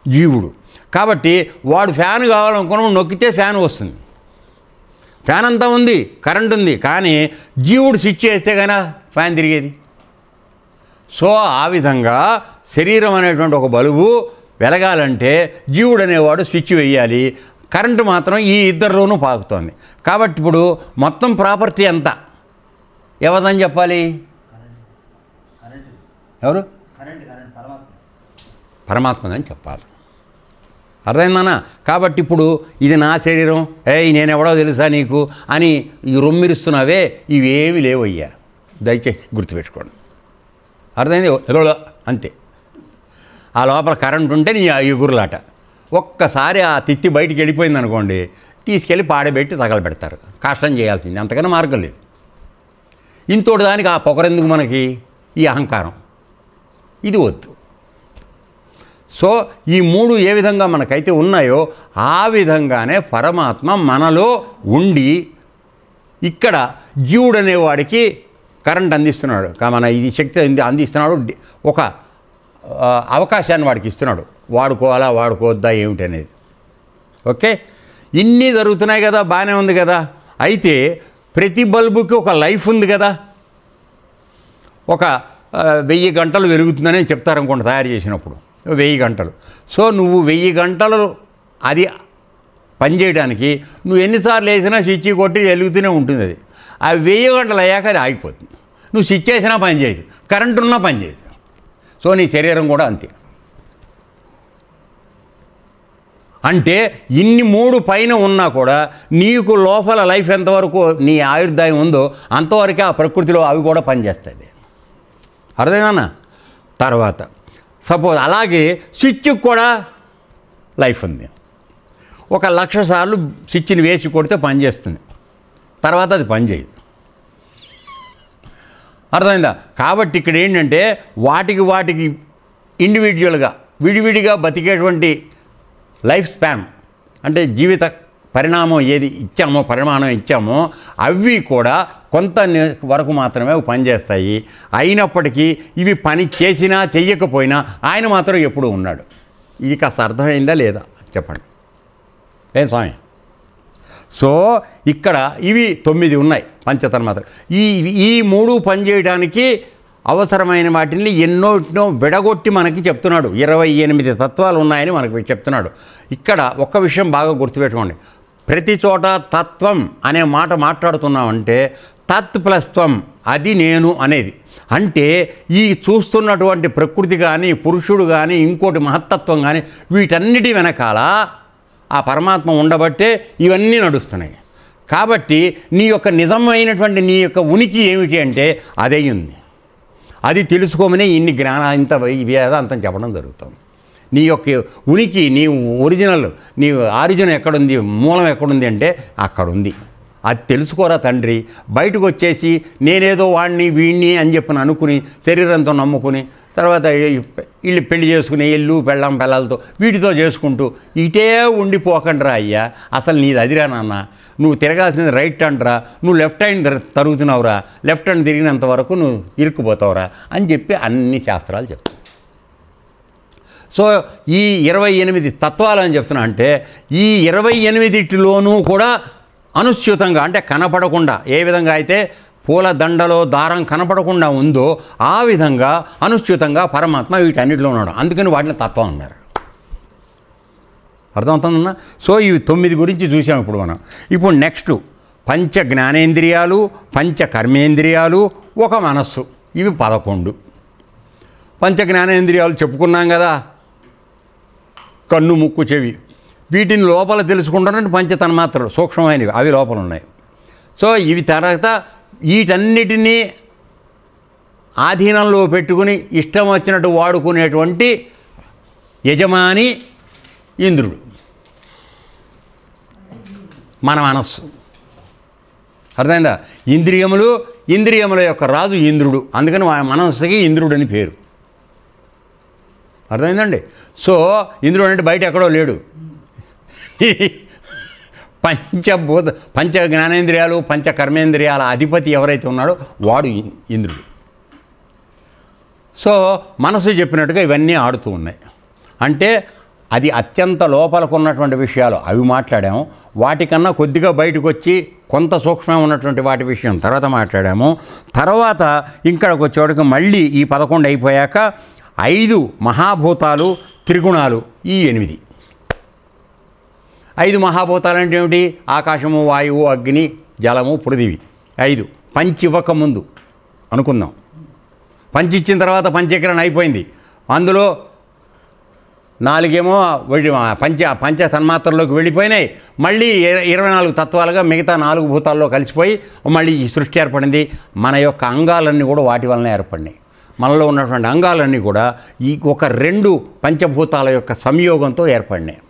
జీవుడు. కాబట్టి వాడు ఫ్యాన్ కావాలనుకున్న నొక్కితే ఫ్యాన్ వస్తుంది. ఫ్యాన్ అంతా ఉంది, కరెంట్ ఉంది, కానీ జీవుడు స్విచ్ చేస్తే కానీ ఫ్యాన్ తిరిగేది. సో ఆ విధంగా శరీరం అనేటువంటి ఒక బలుబు వెలగాలంటే జీవుడు అనేవాడు స్విచ్ వేయాలి. కరెంటు మాత్రం ఈ ఇద్దరిలోనూ పాకుతోంది. కాబట్టి ఇప్పుడు మొత్తం ప్రాపర్టీ ఎంత ఎవరిదని చెప్పాలి? ఎవరు? పరమాత్మదని చెప్పాలి. అర్థమైందన్నా? కాబట్టి ఇప్పుడు ఇది నా శరీరం, నేనెవడో తెలుసా నీకు అని ఈ రొమ్మిరుస్తున్నావే, ఇవేవి లేవయ్యా, దయచేసి గుర్తుపెట్టుకోండి. అర్థమైంది? అంతే. ఆ లోపల కరెంట్ ఉంటే నీ ఎగురులాట. ఒక్కసారి ఆ తిత్తి బయటికి వెళ్ళిపోయింది అనుకోండి, తీసుకెళ్ళి పాడబెట్టి తగలబెడతారు. కష్టం చేయాల్సింది, అంతకన్నా మార్గం లేదు. ఇంతోటి దానికి ఆ పొగరెందుకు మనకి? ఈ అహంకారం, ఇది వద్దు. సో ఈ మూడు ఏ విధంగా మనకైతే ఉన్నాయో ఆ విధంగానే పరమాత్మ మనలో ఉండి ఇక్కడ జీవుడు అనేవాడికి కరెంట్ అందిస్తున్నాడు, మన ఇది శక్తి అందిస్తున్నాడు. ఒక అవకాశాన్ని వాడికి ఇస్తున్నాడు, వాడుకోవాలా వాడుకోవద్దా ఏమిటి అనేది. ఓకే, ఇన్ని జరుగుతున్నాయి కదా, బాగానే ఉంది కదా. అయితే ప్రతి బల్బుకి ఒక లైఫ్ ఉంది కదా. ఒక 1000 గంటలు వెలుగుతుందని చెప్తారనుకోండి తయారు చేసినప్పుడు, 1000 గంటలు. సో నువ్వు 1000 గంటలు అది పనిచేయడానికి నువ్వు ఎన్నిసార్లు వేసినా స్విచ్ కొట్టి వెలుగుతూనే ఉంటుంది. అది ఆ 1000 గంటలు అయ్యాక అది ఆగిపోతుంది. నువ్వు స్విచ్ వేసినా పని చేయదు, కరెంటు ఉన్నా పని చేయదు. సో నీ శరీరం కూడా అంతే. అంటే ఇన్ని 3 పైన ఉన్నా కూడా నీకు లోపల లైఫ్ ఎంతవరకు నీ ఆయుర్దాయం ఉందో అంతవరకే ఆ ప్రకృతిలో అవి కూడా పనిచేస్తుంది. అర్థమేనా? తర్వాత సపోజ్ అలాగే స్విచ్కి కూడా లైఫ్ ఉంది. 1,00,000 సార్లు స్విచ్ని వేసి కొడితే పనిచేస్తుంది, తర్వాత అది పనిచేయదు. అర్థమైందా? కాబట్టి ఇక్కడ ఏంటంటే వాటికి ఇండివిజువల్గా విడివిడిగా బతికేటువంటి లైఫ్ స్పాన్, అంటే జీవిత పరిణామం ఏది ఇచ్చామో, పరిమాణం ఇచ్చామో అవి కూడా కొంత వరకు మాత్రమే పనిచేస్తాయి. అయినప్పటికీ ఇవి పని చేసినా చెయ్యకపోయినా ఆయన మాత్రం ఎప్పుడూ ఉన్నాడు. ఇది కాస్త అర్థమైందా లేదా చెప్పండి. ఏం స్వామి? సో ఇక్కడ ఇవి 9 ఉన్నాయి పంచతన్మాత్రలు. ఈ 3 పనిచేయడానికి అవసరమైన వాటిని ఎన్నో విడగొట్టి మనకి చెప్తున్నాడు. 28 తత్వాలు ఉన్నాయని మనకి చెప్తున్నాడు. ఇక్కడ ఒక్క విషయం బాగా గుర్తుపెట్టుకోండి. ప్రతి చోట తత్వం అనే మాట మాట్లాడుతున్నామంటే తత్ ప్లస్ త్వం, అది నేను అనేది. అంటే ఈ చూస్తున్నటువంటి ప్రకృతి కానీ పురుషుడు కానీ ఇంకోటి మహత్తత్వం కానీ వీటన్నిటి వెనకాల ఆ పరమాత్మ ఉండబట్టే ఇవన్నీ నడుస్తున్నాయి. కాబట్టి నీ యొక్క నిజమైనటువంటి నీ యొక్క ఉనికి ఏమిటి అంటే అదే ఉంది. అది తెలుసుకోమనే ఇన్ని ఇంత వేదాంతం చెప్పడం జరుగుతుంది. నీ యొక్క ఉనికి, నీ ఒరిజినల్, నీ ఆరిజిన్ ఎక్కడుంది, మూలం ఎక్కడుంది అంటే అక్కడుంది. అది తెలుసుకోరా తండ్రి. బయటకు వచ్చేసి నేనేదో వాడిని వీడిని అని చెప్పి అనుకుని శరీరంతో నమ్ముకుని తర్వాత వీళ్ళు పెళ్లి చేసుకుని పెళ్ళాం పిల్లలతో వీటితో చేసుకుంటూ ఇటే ఉండిపోకండిరా అయ్యా. అసలు నీది అదిరా నాన్న. నువ్వు తిరగాల్సింది రైట్ హ్యాండ్ రా, నువ్వు లెఫ్ట్ హ్యాండ్ తరుగుతున్నావురా, లెఫ్ట్ హ్యాండ్ తిరిగినంత వరకు నువ్వు ఇరుక్కుపోతావురా అని చెప్పి అన్ని శాస్త్రాలు చెప్తాయి. సో ఈ 28 తత్వాలు అని చెప్తున్నా అంటే ఈ 28లోనూ కూడా అనుస్యూతంగా, అంటే కనపడకుండా, ఏ విధంగా అయితే పూల దండలో దారం కనపడకుండా ఉందో ఆ విధంగా అనుస్యూతంగా పరమాత్మ వీటన్నిటిలో ఉన్నాడు. అందుకని వాటిని తత్వం అన్నారు. అర్థమవుతుందన్నా? సో ఇవి 9 గురించి చూసాం ఇప్పుడు మనం. ఇప్పుడు నెక్స్ట్ పంచ జ్ఞానేంద్రియాలు, పంచ కర్మేంద్రియాలు, ఒక మనస్సు, ఇవి 11. పంచ జ్ఞానేంద్రియాలు చెప్పుకున్నాం కదా, కన్ను ముక్కు చెవి, వీటిని లోపల తెలుసుకుంటారంటే పంచతన్మాత్రలు సూక్ష్మమైనవి, అవి లోపల ఉన్నాయి. సో ఇవి తర్వాత వీటన్నిటినీ ఆధీనంలో పెట్టుకుని ఇష్టం వచ్చినట్టు వాడుకునేటువంటి యజమాని ఇంద్రుడు, మన మనస్సు. అర్థమైందా? ఇంద్రియముల యొక్క రాజు ఇంద్రుడు, అందుకని మనస్సుకి ఇంద్రుడు అని పేరు. అర్థమైందండి? సో ఇంద్రుడు అంటే బయట ఎక్కడో లేడు. పంచ జ్ఞానేంద్రియాలు, పంచ కర్మేంద్రియాల అధిపతి ఎవరైతే ఉన్నాడో వాడు ఇంద్రుడు. సో మనసు చెప్పినట్టుగా ఇవన్నీ ఆడుతూ ఉన్నాయి. అంటే అది అత్యంత లోపలకు ఉన్నటువంటి విషయాలు అవి మాట్లాడాము. వాటికన్నా కొద్దిగా బయటకు వచ్చి కొంత సూక్ష్మం ఉన్నటువంటి వాటి విషయం తర్వాత మాట్లాడాము. తర్వాత ఇక్కడికి వచ్చేవాడికి మళ్ళీ ఈ 11 అయిపోయాక 5 మహాభూతాలు, త్రిగుణాలు, ఈ 8. 5 మహాభూతాలు అంటే ఏమిటి? ఆకాశము, వాయువు, అగ్ని, జలము, పృథివి. 5 పంచి ఇవ్వకముందు అనుకుందాం. పంచి ఇచ్చిన తర్వాత పంచీకరణ అయిపోయింది. అందులో 4 ఏమో పంచ తన్మాత్రలోకి వెళ్ళిపోయినాయి. మళ్ళీ 24 తత్వాలుగా మిగతా 4 భూతాల్లో కలిసిపోయి మళ్ళీ ఈ సృష్టి ఏర్పడింది. మన యొక్క అంగాలన్నీ కూడా వాటి వలన ఏర్పడినాయి. మనలో ఉన్నటువంటి అంగాలన్నీ కూడా ఈ ఒక 2 పంచభూతాల యొక్క సంయోగంతో ఏర్పడినాయి.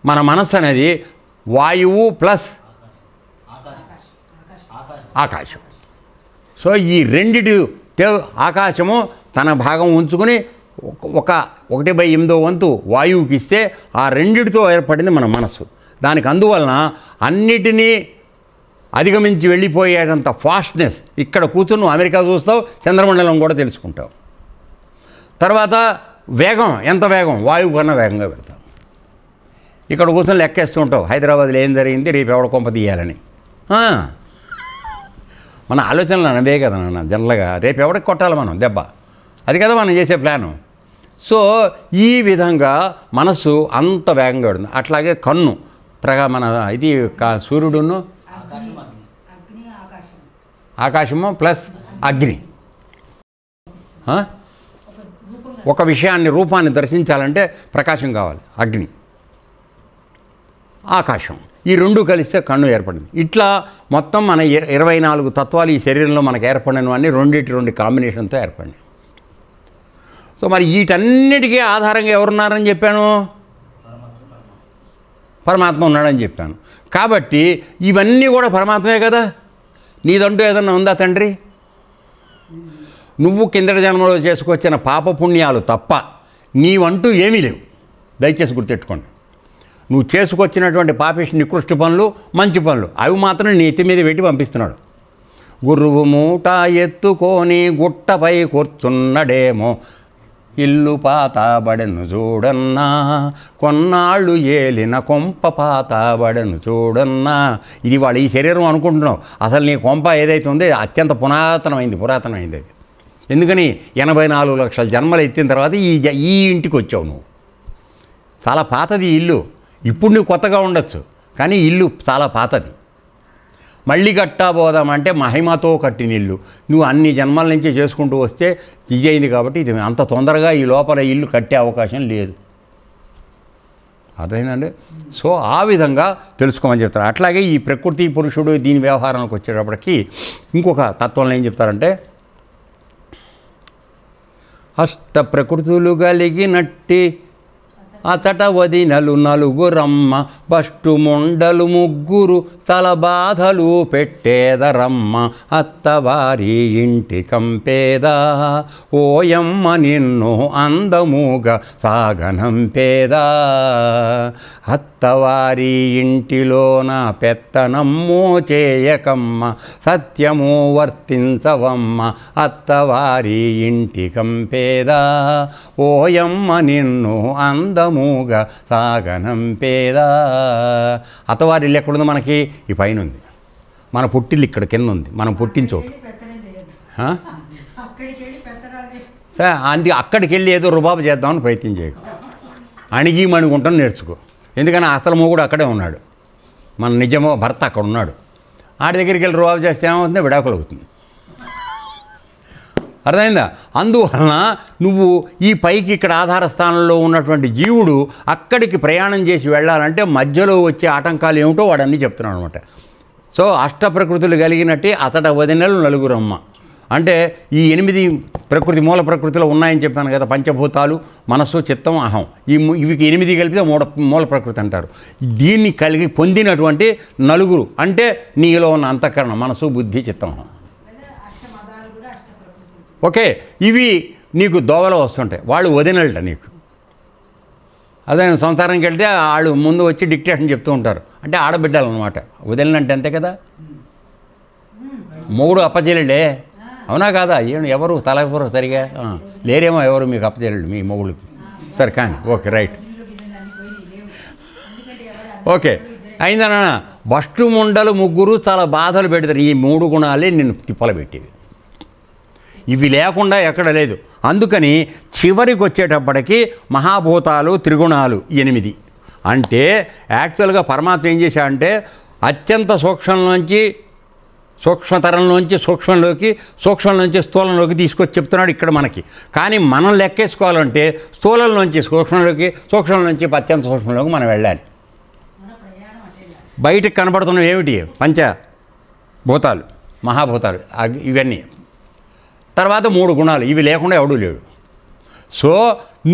మన మనస్సు అనేది వాయువు ప్లస్ ఆకాశం. సో ఈ రెండిటి ఆకాశము తన భాగం ఉంచుకొని 1/8 వంతు వాయువుకి ఇస్తే ఆ రెండిటితో ఏర్పడింది మన మనస్సు. దానికి అందువలన అన్నిటినీ అధిగమించి వెళ్ళిపోయేటంత ఫాస్ట్నెస్. ఇక్కడ కూర్చుని నువ్వు అమెరికా చూస్తావు, చంద్రమండలం కూడా తెలుసుకుంటావు. తర్వాత వేగం, ఎంత వేగం? వాయువు కన్నా వేగంగా పెడతావు. ఇక్కడ కూర్చొని లెక్కేస్తూ ఉంటావు, హైదరాబాద్లో ఏం జరిగింది, రేపు ఎవడ కొంప తీయాలని. మన ఆలోచనలు అనవే కదా నాన్న జనరల్గా. రేపు ఎవరికి కొట్టాలి మనం దెబ్బ, అది కదా మనం చేసే ప్లాను. సో ఈ విధంగా మనసు అంత వేగంగా ఉంటుంది. అట్లాగే కన్ను మన ఇది సూర్యుడును ఆకాశము ప్లస్ అగ్ని. ఒక విషయాన్ని, రూపాన్ని దర్శించాలంటే ప్రకాశం కావాలి. అగ్ని, ఆకాశం, ఈ 2 కలిస్తే కన్ను ఏర్పడింది. ఇట్లా మొత్తం మన 24 తత్వాలు ఈ శరీరంలో మనకు ఏర్పడినవన్నీ 2 కాంబినేషన్తో ఏర్పడినాయి. సో మరి వీటన్నిటికీ ఆధారంగా ఎవరున్నారని చెప్పాను? పరమాత్మ ఉన్నాడని చెప్పాను. కాబట్టి ఇవన్నీ కూడా పరమాత్మే కదా. నీదంటూ ఏదన్నా ఉందా తండ్రి? నువ్వు కిందటి జన్మలో చేసుకొచ్చిన పాపపుణ్యాలు తప్ప నీవంటూ ఏమీ లేవు. దయచేసి గుర్తెట్టుకోండి. నువ్వు చేసుకొచ్చినటువంటి పాపిష్టి నికృష్టి పనులు, మంచి పనులు, అవి మాత్రం నీ ఎత్తి మీద పెట్టి పంపిస్తున్నాడు. గురువు మూట ఎత్తుకొని గుట్టపై కూర్చున్నడేమో, ఇల్లు పాతబడెను చూడన్నా, కొన్నాళ్ళు ఏలిన కొంప పాతబడెను చూడన్నా. ఇది వాళ్ళు ఈ శరీరం అనుకుంటున్నావు. అసలు నీ కొంప ఏదైతే ఉందో అత్యంత పురాతనమైంది అది. ఎందుకని 84 లక్షల జన్మలు ఎత్తిన తర్వాత ఈ ఇంటికి వచ్చావు నువ్వు. చాలా పాతది ఇల్లు. ఇప్పుడు నువ్వు కొత్తగా ఉండొచ్చు, కానీ ఇల్లు చాలా పాతది. మళ్ళీ కట్టబోదామంటే మహిమతో కట్టిన ఇల్లు. నువ్వు అన్ని జన్మల నుంచి చేసుకుంటూ వస్తే ఇది అయింది. కాబట్టి ఇది అంత తొందరగా ఈ లోపల ఇల్లు కట్టే అవకాశం లేదు. అర్థమైందండి? సో ఆ విధంగా తెలుసుకోమని చెప్తారు. అట్లాగే ఈ ప్రకృతి పురుషుడు దీని వ్యవహారానికి వచ్చేటప్పటికి ఇంకొక తత్వంలో ఏం చెప్తారంటే, అష్ట ప్రకృతులు కలిగినట్టి అచట వదినలు 4 బస్టు మొండలు 3 తలబాధలు పెట్టేదరమ్మ, అత్తవారి ఇంటి కంపేదా, ఓయమ్మ నిన్ను అందముగా సాగనంపేదా, అత్తవారి ఇంటిలోన పెత్తనమ్మో చేయకమ్మ, సత్యము వర్తించవమ్మ, అత్తవారి ఇంటి కంపేదా, ఓయమ్మ నిన్ను అందముగా సాగనంపేదా. అత్తవారి ఇల్లు ఎక్కడుంది మనకి? ఈ పైన ఉంది. మన పుట్టిల్లు ఇక్కడ కింద ఉంది. మనం పుట్టిన చోటు. అక్కడికి వెళ్ళి ఏదో రుబాబు చేద్దామని ప్రయత్నం చేయకు. అణిగి మణిగుంటం నేర్చుకో. ఎందుకని అసలు మొగుడు అక్కడే ఉన్నాడు, మన నిజమో భర్త అక్కడ ఉన్నాడు. ఆడి దగ్గరికి వెళ్ళి రుబాబు చేస్తే ఏమవుతుందో విడాకులు అవుతుంది. అర్థమైందా? అందువలన నువ్వు ఈ పైకి ఇక్కడ ఆధార స్థానంలో ఉన్నటువంటి జీవుడు అక్కడికి ప్రయాణం చేసి వెళ్ళాలంటే మధ్యలో వచ్చే ఆటంకాలు ఏమిటో వాడన్నీ చెప్తున్నాడు అనమాట. సో అష్ట ప్రకృతులు కలిగినట్టే అతడ వదినలు 4 అమ్మ. అంటే ఈ 8 ప్రకృతి మూల ప్రకృతిలో ఉన్నాయని చెప్పాను కదా. పంచభూతాలు, మనస్సు, చిత్తం, అహం, ఇవికి 8 కలిపితే మూల ప్రకృతి అంటారు. దీన్ని కలిగి పొందినటువంటి 4 అంటే నీలో ఉన్న అంతఃకరణ, మనసు, బుద్ధి, చిత్తం, అహం. ఓకే, ఇవి నీకు దోవలో వస్తుంటాయి. వాళ్ళు వదినల్ట నీకు. అదే సంసారానికి వెళ్తే వాళ్ళు ముందు వచ్చి డిక్టేషన్ చెప్తూ ఉంటారు. అంటే ఆడబిడ్డలు అనమాట. వదిలినంటే అంతే కదా. మొగుడు అప్పచెల్లెళ్ళే, అవునా కాదా? ఎవరు తలెవరు సరిగా లేరేమో, ఎవరు మీకు అప్పచెల్లెళ్ళు మీ మొగుళ్ళకి? సరే కానీ ఓకే, రైట్, ఓకే అయిందన్నా. బస్టు ముండలు 3 చాలా బాధలు పెడతారు. ఈ 3 గుణాలే నిన్ను తిప్పలు పెట్టేవి. ఇవి లేకుండా ఎక్కడ లేదు. అందుకని చివరికి వచ్చేటప్పటికి మహాభూతాలు, త్రిగుణాలు 8. అంటే యాక్చువల్గా పరమాత్మ ఏం చేశాడంటే అత్యంత సూక్ష్మంలోంచి సూక్ష్మతరంలోంచి సూక్ష్మంలోకి, సూక్ష్మంలోంచి స్థూలంలోకి తీసుకొచ్చి చెప్తున్నాడు ఇక్కడ మనకి. కానీ మనం లెక్కేసుకోవాలంటే స్థూలంలోంచి సూక్ష్మంలోకి, సూక్ష్మంలోంచి అత్యంత సూక్ష్మంలోకి మనం వెళ్ళాలి. బయటకు కనబడుతున్నవి ఏమిటి? పంచభూతాలు, మహాభూతాలు, ఇవన్నీ. తర్వాత 3 గుణాలు, ఇవి లేకుండా ఎవడూ లేడు. సో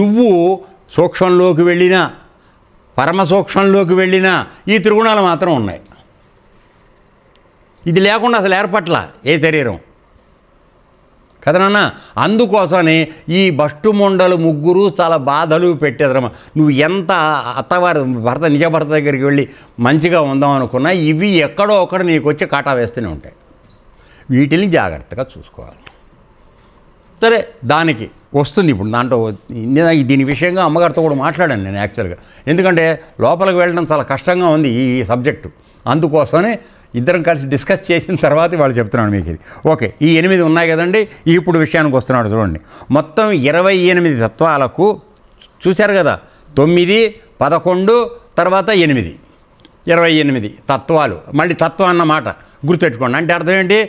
నువ్వు సూక్ష్మంలోకి వెళ్ళినా, పరమ సూక్ష్మంలోకి వెళ్ళినా ఈ త్రిగుణాలు మాత్రం ఉన్నాయి. ఇది లేకుండా అసలు ఏర్పట్ల ఏ శరీరం కదనన్నా. అందుకోసమే ఈ బష్టుముండలు ముగ్గురు చాలా బాధలు పెట్టేదరమ్మా. నువ్వు ఎంత అత్తవారి భర్త నిజ భర్త దగ్గరికి వెళ్ళి మంచిగా ఉందాం అనుకున్నా ఇవి ఎక్కడో ఒకడ నీకు వచ్చి కాటా వేస్తూనే ఉంటాయి. వీటిని జాగ్రత్తగా చూసుకోవాలి. సరే, దానికి వస్తుంది ఇప్పుడు. దాంట్లో దీని విషయంగా అమ్మగారితో కూడా మాట్లాడాను నేను యాక్చువల్గా. ఎందుకంటే లోపలికి వెళ్ళడం చాలా కష్టంగా ఉంది ఈ సబ్జెక్టు. అందుకోసమే ఇద్దరం కలిసి డిస్కస్ చేసిన తర్వాత వాళ్ళు చెప్తున్నాను మీకు ఇది. ఓకే, ఈ 8 ఉన్నాయి కదండి. ఇప్పుడు విషయానికి వస్తున్నాడు చూడండి. మొత్తం 28 తత్వాలకు చూశారు కదా. 9, 11, తర్వాత 8, 28 తత్వాలు. మళ్ళీ తత్వం అన్నమాట గుర్తుపెట్టుకోండి. అంటే అర్థం ఏంటి?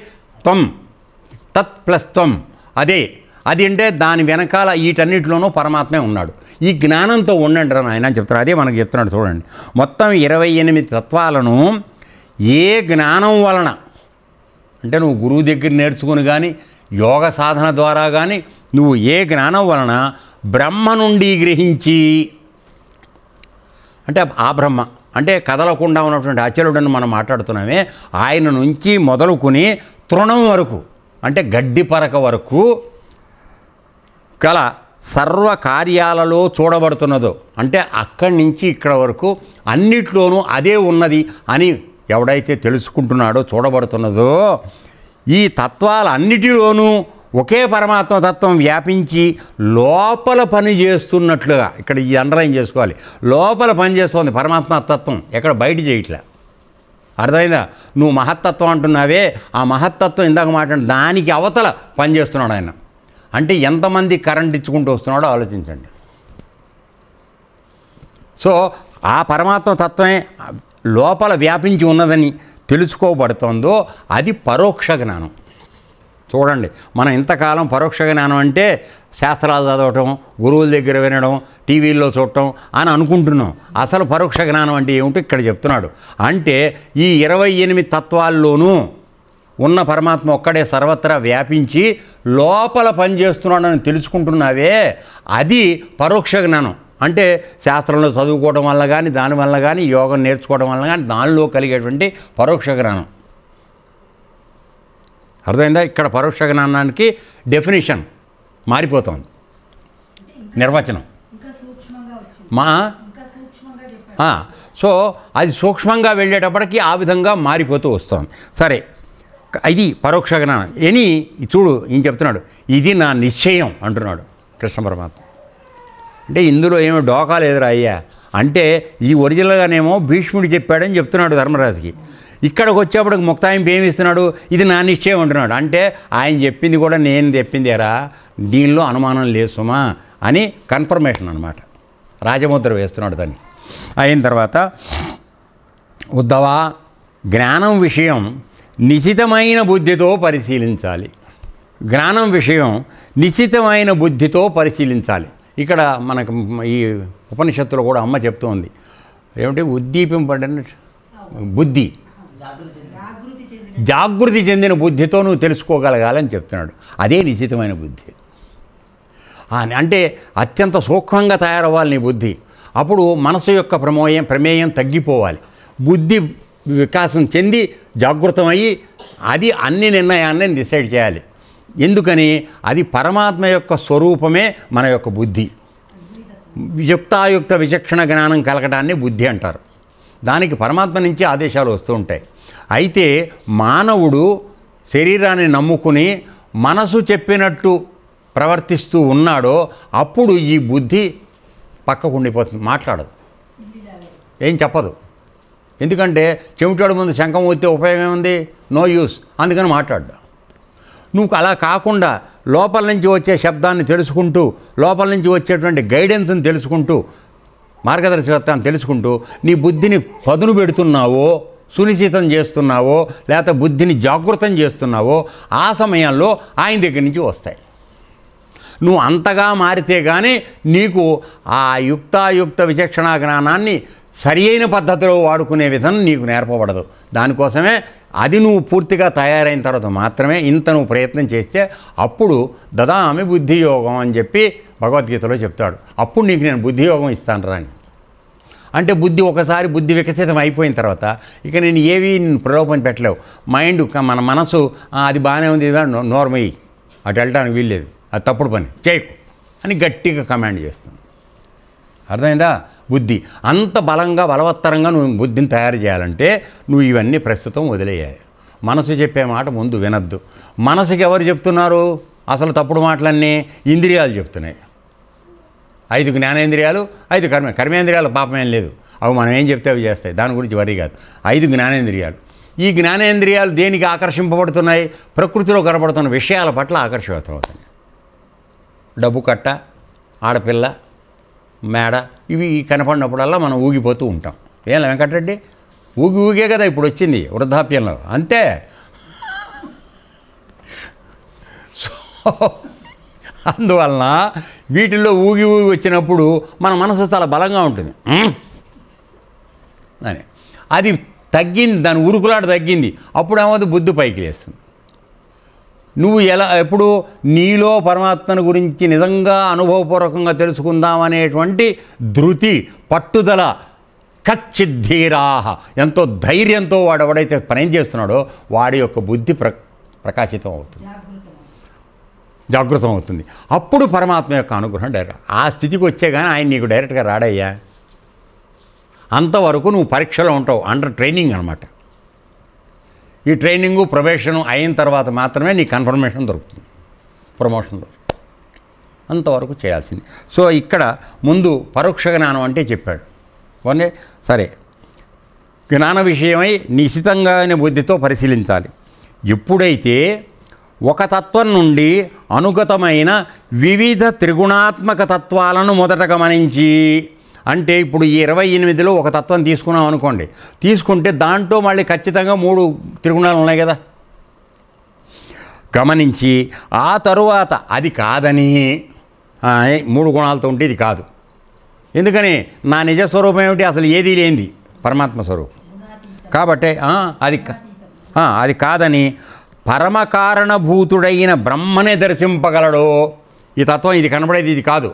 త్వం, తత్ ప్లస్ త్వం, అదే. అది అంటే దాని వెనకాల వీటన్నిటిలోనూ పరమాత్మే ఉన్నాడు. ఈ జ్ఞానంతో ఉండండి రా నాయన అని చెప్తారు. అదే మనకు చెప్తున్నాడు చూడండి. మొత్తం 28 తత్వాలను ఏ జ్ఞానం వలన అంటే నువ్వు గురువు దగ్గర నేర్చుకుని కానీ, యోగ సాధన ద్వారా కానీ, నువ్వు ఏ జ్ఞానం వలన బ్రహ్మ నుండి గ్రహించి, అంటే ఆ బ్రహ్మ అంటే కదలకుండా ఉన్నటువంటి అచలుడని మనం మాట్లాడుతున్నామే, ఆయన నుంచి మొదలుకొని తృణం వరకు అంటే గడ్డి పరక వరకు కల సర్వ కార్యాలలో చూడబడుతున్నదో, అంటే అక్కడి నుంచి ఇక్కడ వరకు అన్నిట్లోనూ అదే ఉన్నది అని ఎవడైతే తెలుసుకుంటున్నాడో, చూడబడుతున్నదో, ఈ తత్వాలన్నిటిలోనూ ఒకే పరమాత్మ తత్వం వ్యాపించి లోపల పని చేస్తున్నట్లుగా, ఇక్కడ ఈ అండర్లైన్ చేసుకోవాలి, లోపల పని చేస్తుంది పరమాత్మ తత్వం, ఎక్కడ బయట చేయట్లే. అర్థమైందా? నువ్వు మహత్తత్వం అంటున్నావే, ఆ మహత్తత్వం ఇందాక మాట్లాడి దానికి అవతల పనిచేస్తున్నాడు ఆయన. అంటే ఎంతమంది కరెంట్ ఇచ్చుకుంటూ వస్తున్నాడో ఆలోచించండి. సో ఆ పరమాత్మ తత్వమే లోపల వ్యాపించి ఉన్నదని తెలుసుకోబడుతుందో అది పరోక్ష జ్ఞానం. చూడండి, మనం ఇంతకాలం పరోక్ష జ్ఞానం అంటే శాస్త్రాలు చదవటం, గురువుల దగ్గర వినడం, టీవీల్లో చూడటం అని అనుకుంటున్నాం. అసలు పరోక్ష జ్ఞానం అంటే ఏమిటో ఇక్కడ చెప్తున్నాడు. అంటే ఈ 28 తత్వాల్లోనూ ఉన్న పరమాత్మ ఒక్కడే సర్వత్రా వ్యాపించి లోపల పనిచేస్తున్నాడని తెలుసుకుంటున్నావే, అది పరోక్ష జ్ఞానం. అంటే శాస్త్రంలో చదువుకోవడం వల్ల కానీ, దానివల్ల కానీ, యోగం నేర్చుకోవడం వల్ల కానీ దానిలో కలిగేటువంటి పరోక్ష జ్ఞానం. అర్థమైందా? ఇక్కడ పరోక్ష జ్ఞానానికి డెఫినేషన్ మారిపోతుంది, నిర్వచనం సో అది సూక్ష్మంగా వెళ్ళేటప్పటికి ఆ విధంగా మారిపోతూ వస్తుంది. సరే, ఇది పరోక్ష జ్ఞానం. చూడు ఈయన చెప్తున్నాడు, ఇది నా నిశ్చయం అంటున్నాడు కృష్ణ పరమాత్మ. అంటే ఇందులో ఏమో డోకా లేదురా అయ్యా. అంటే ఈ ఒరిజినల్గానేమో భీష్ముడు చెప్పాడని చెప్తున్నాడు ధర్మరాజుకి. ఇక్కడికి వచ్చేప్పటికి ముక్తాయింపు ఏమి ఇస్తున్నాడు? ఇది నా నిశ్చయం అంటున్నాడు. అంటే ఆయన చెప్పింది కూడా నేను చెప్పిందేరా, దీనిలో అనుమానం లేదు సుమా అని కన్ఫర్మేషన్ అనమాట. రాజముద్ర వేస్తున్నాడు దాన్ని. అయిన తర్వాత, ఉద్ధవా, జ్ఞానం విషయం నిశితమైన బుద్ధితో పరిశీలించాలి. జ్ఞానం విషయం నిశితమైన బుద్ధితో పరిశీలించాలి. ఇక్కడ మనకు ఈ ఉపనిషత్తులో కూడా అమ్మ చెప్తోంది ఏమిటి? ఉద్దీపింపబడిన బుద్ధి, జాగృతి చెందిన బుద్ధితో నువ్వు తెలుసుకోగలగాలని చెప్తున్నాడు. అదే నిశితమైన బుద్ధి. అంటే అత్యంత సూక్ష్మంగా తయారవ్వాలి నీ బుద్ధి. అప్పుడు మనసు యొక్క ప్రమేయం తగ్గిపోవాలి. బుద్ధి వికాసం చెంది జాగృతమయ్యి అది అన్ని నిర్ణయాన్ని డిసైడ్ చేయాలి. ఎందుకని? అది పరమాత్మ యొక్క స్వరూపమే మన యొక్క బుద్ధి. యుక్తాయుక్త విచక్షణ జ్ఞానం కలగడాన్ని బుద్ధి అంటారు. దానికి పరమాత్మ నుంచి ఆదేశాలు వస్తూ ఉంటాయి. అయితే మానవుడు శరీరాన్ని నమ్ముకుని మనసు చెప్పినట్టు ప్రవర్తిస్తూ ఉన్నాడో అప్పుడు ఈ బుద్ధి పక్కకు ఉండిపోతుంది, మాట్లాడదు, ఏం చెప్పదు. ఎందుకంటే చెవిటాడు ముందు శంఖం ఊస్తే ఉపయోగం ఏముంది? No use. అందుకని మాట్లాడ్డా. నువ్వు అలా కాకుండా లోపల నుంచి వచ్చే శబ్దాన్ని తెలుసుకుంటూ, లోపల నుంచి వచ్చేటువంటి గైడెన్స్ని తెలుసుకుంటూ మార్గదర్శకత్వాన్ని తెలుసుకుంటూ నీ బుద్ధిని పదును పెడుతున్నావో, సునిశ్చితం చేస్తున్నావో, లేకపోతే బుద్ధిని జాగృతం చేస్తున్నావో ఆ సమయంలో ఆయన దగ్గర నుంచి వస్తాయి. నువ్వు అంతగా మారితే కానీ నీకు ఆ యుక్తాయుక్త విచక్షణ జ్ఞానాన్ని సరి అయిన పద్ధతిలో వాడుకునే విధానం నీకు నేర్పబడదు. దానికోసమే అది నువ్వు పూర్తిగా తయారైన తర్వాత మాత్రమే ఇంత నువ్వు ప్రయత్నం చేస్తే అప్పుడు దదామి బుద్ధియోగం అని చెప్పి భగవద్గీతలో చెప్తాడు. అప్పుడు నీకు నేను బుద్ధియోగం ఇస్తాను రా అని. అంటే ఒకసారి బుద్ధి వికసితం అయిపోయిన తర్వాత ఇక నేను ఏవి ప్రలోభం పెట్టలేవు. మైండ్ మన మనసు అది బాగానే ఉంది, నోర్మయ్యి అటు వెళ్ళడానికి వీల్లేదు, అది తప్పుడు పని చేయకు అని గట్టిగా కమాండ్ చేస్తుంది. అర్థమైందా? బుద్ధి అంత బలంగా బలవత్తరంగా నువ్వు బుద్ధిని తయారు చేయాలంటే నువ్వు ఇవన్నీ ప్రస్తుతం వదిలేయాలి. మనసు చెప్పే మాట ముందు వినద్దు. మనసుకి ఎవరు చెప్తున్నారు? అసలు తప్పుడు మాటలన్నీ ఇంద్రియాలు చెప్తున్నాయి. 5 జ్ఞానేంద్రియాలు, 5 కర్మేంద్రియాలు పాపమేం లేదు. అవి మనం ఏం చెప్తే అవి చేస్తాయి, దాని గురించి వరి కాదు. 5 జ్ఞానేంద్రియాలు. ఈ జ్ఞానేంద్రియాలు దేనికి ఆకర్షింపబడుతున్నాయి? ప్రకృతిలో కనబడుతున్న విషయాల పట్ల ఆకర్షితమవుతున్నాయి. డబ్బు కట్ట, ఆడపిల్ల, మేడ ఇవి కనపడినప్పుడల్లా మనం ఊగిపోతూ ఉంటాం. ఏం వెంకటరెడ్డి ఊగే కదా ఇప్పుడు వచ్చింది వృద్ధాప్యంలో, అంతే. సో అందువలన వీటిల్లో ఊగి వచ్చినప్పుడు మన మనసు చాలా బలంగా ఉంటుంది అని. అది తగ్గింది, దాని ఉరుకులాట తగ్గింది. అప్పుడు ఏమవుతుంది? బుద్ధి పైకి లేస్తుంది. నువ్వు ఎప్పుడు నీలో పరమాత్మను గురించి నిజంగా అనుభవపూర్వకంగా తెలుసుకుందామనేటువంటి ధృతి, పట్టుదల, కచ్చిద్ధీరాహ, ఎంతో ధైర్యంతో వాడు ఎవడైతే పని చేస్తున్నాడో వాడి యొక్క బుద్ధి ప్రకాశితం అవుతుంది, జాగృతం అవుతుంది. అప్పుడు పరమాత్మ యొక్క అనుగ్రహం డైరెక్ట్ ఆ స్థితికి వచ్చే కానీ ఆయన నీకు డైరెక్ట్గా రాడయ్యా. అంతవరకు నువ్వు పరీక్షలో ఉంటావు, అండర్ ట్రైనింగ్ అనమాట. ఈ ట్రైనింగు ప్రొబేషను అయిన తర్వాత మాత్రమే నీ కన్ఫర్మేషన్ దొరుకుతుంది, ప్రమోషన్ దొరుకుతుంది. అంతవరకు చేయాల్సింది. సో ఇక్కడ ముందు పరోక్ష జ్ఞానం అంటే చెప్పాడు. వన్నే సరే, జ్ఞాన విషయమై నిశితంగానే బుద్ధితో పరిశీలించాలి. ఎప్పుడైతే ఒక తత్వం నుండి అనుగతమైన వివిధ త్రిగుణాత్మక తత్వాలను మొదట గమనించి, అంటే ఇప్పుడు ఈ 28లో ఒక తత్వం తీసుకున్నాం అనుకోండి, తీసుకుంటే దాంట్లో మళ్ళీ ఖచ్చితంగా 3 త్రిగుణాలు ఉన్నాయి కదా, గమనించి ఆ తరువాత అది కాదని 3 గుణాలతో ఉంటే ఇది కాదు. ఎందుకని నా నిజస్వరూపం ఏమిటి? అసలు ఏదీ లేనిది పరమాత్మ స్వరూపం. కాబట్టి అది కాదని పరమకారణభూతుడైన బ్రహ్మనే దర్శింపగలడు. ఈ తత్వం ఇది కనబడేది ఇది కాదు,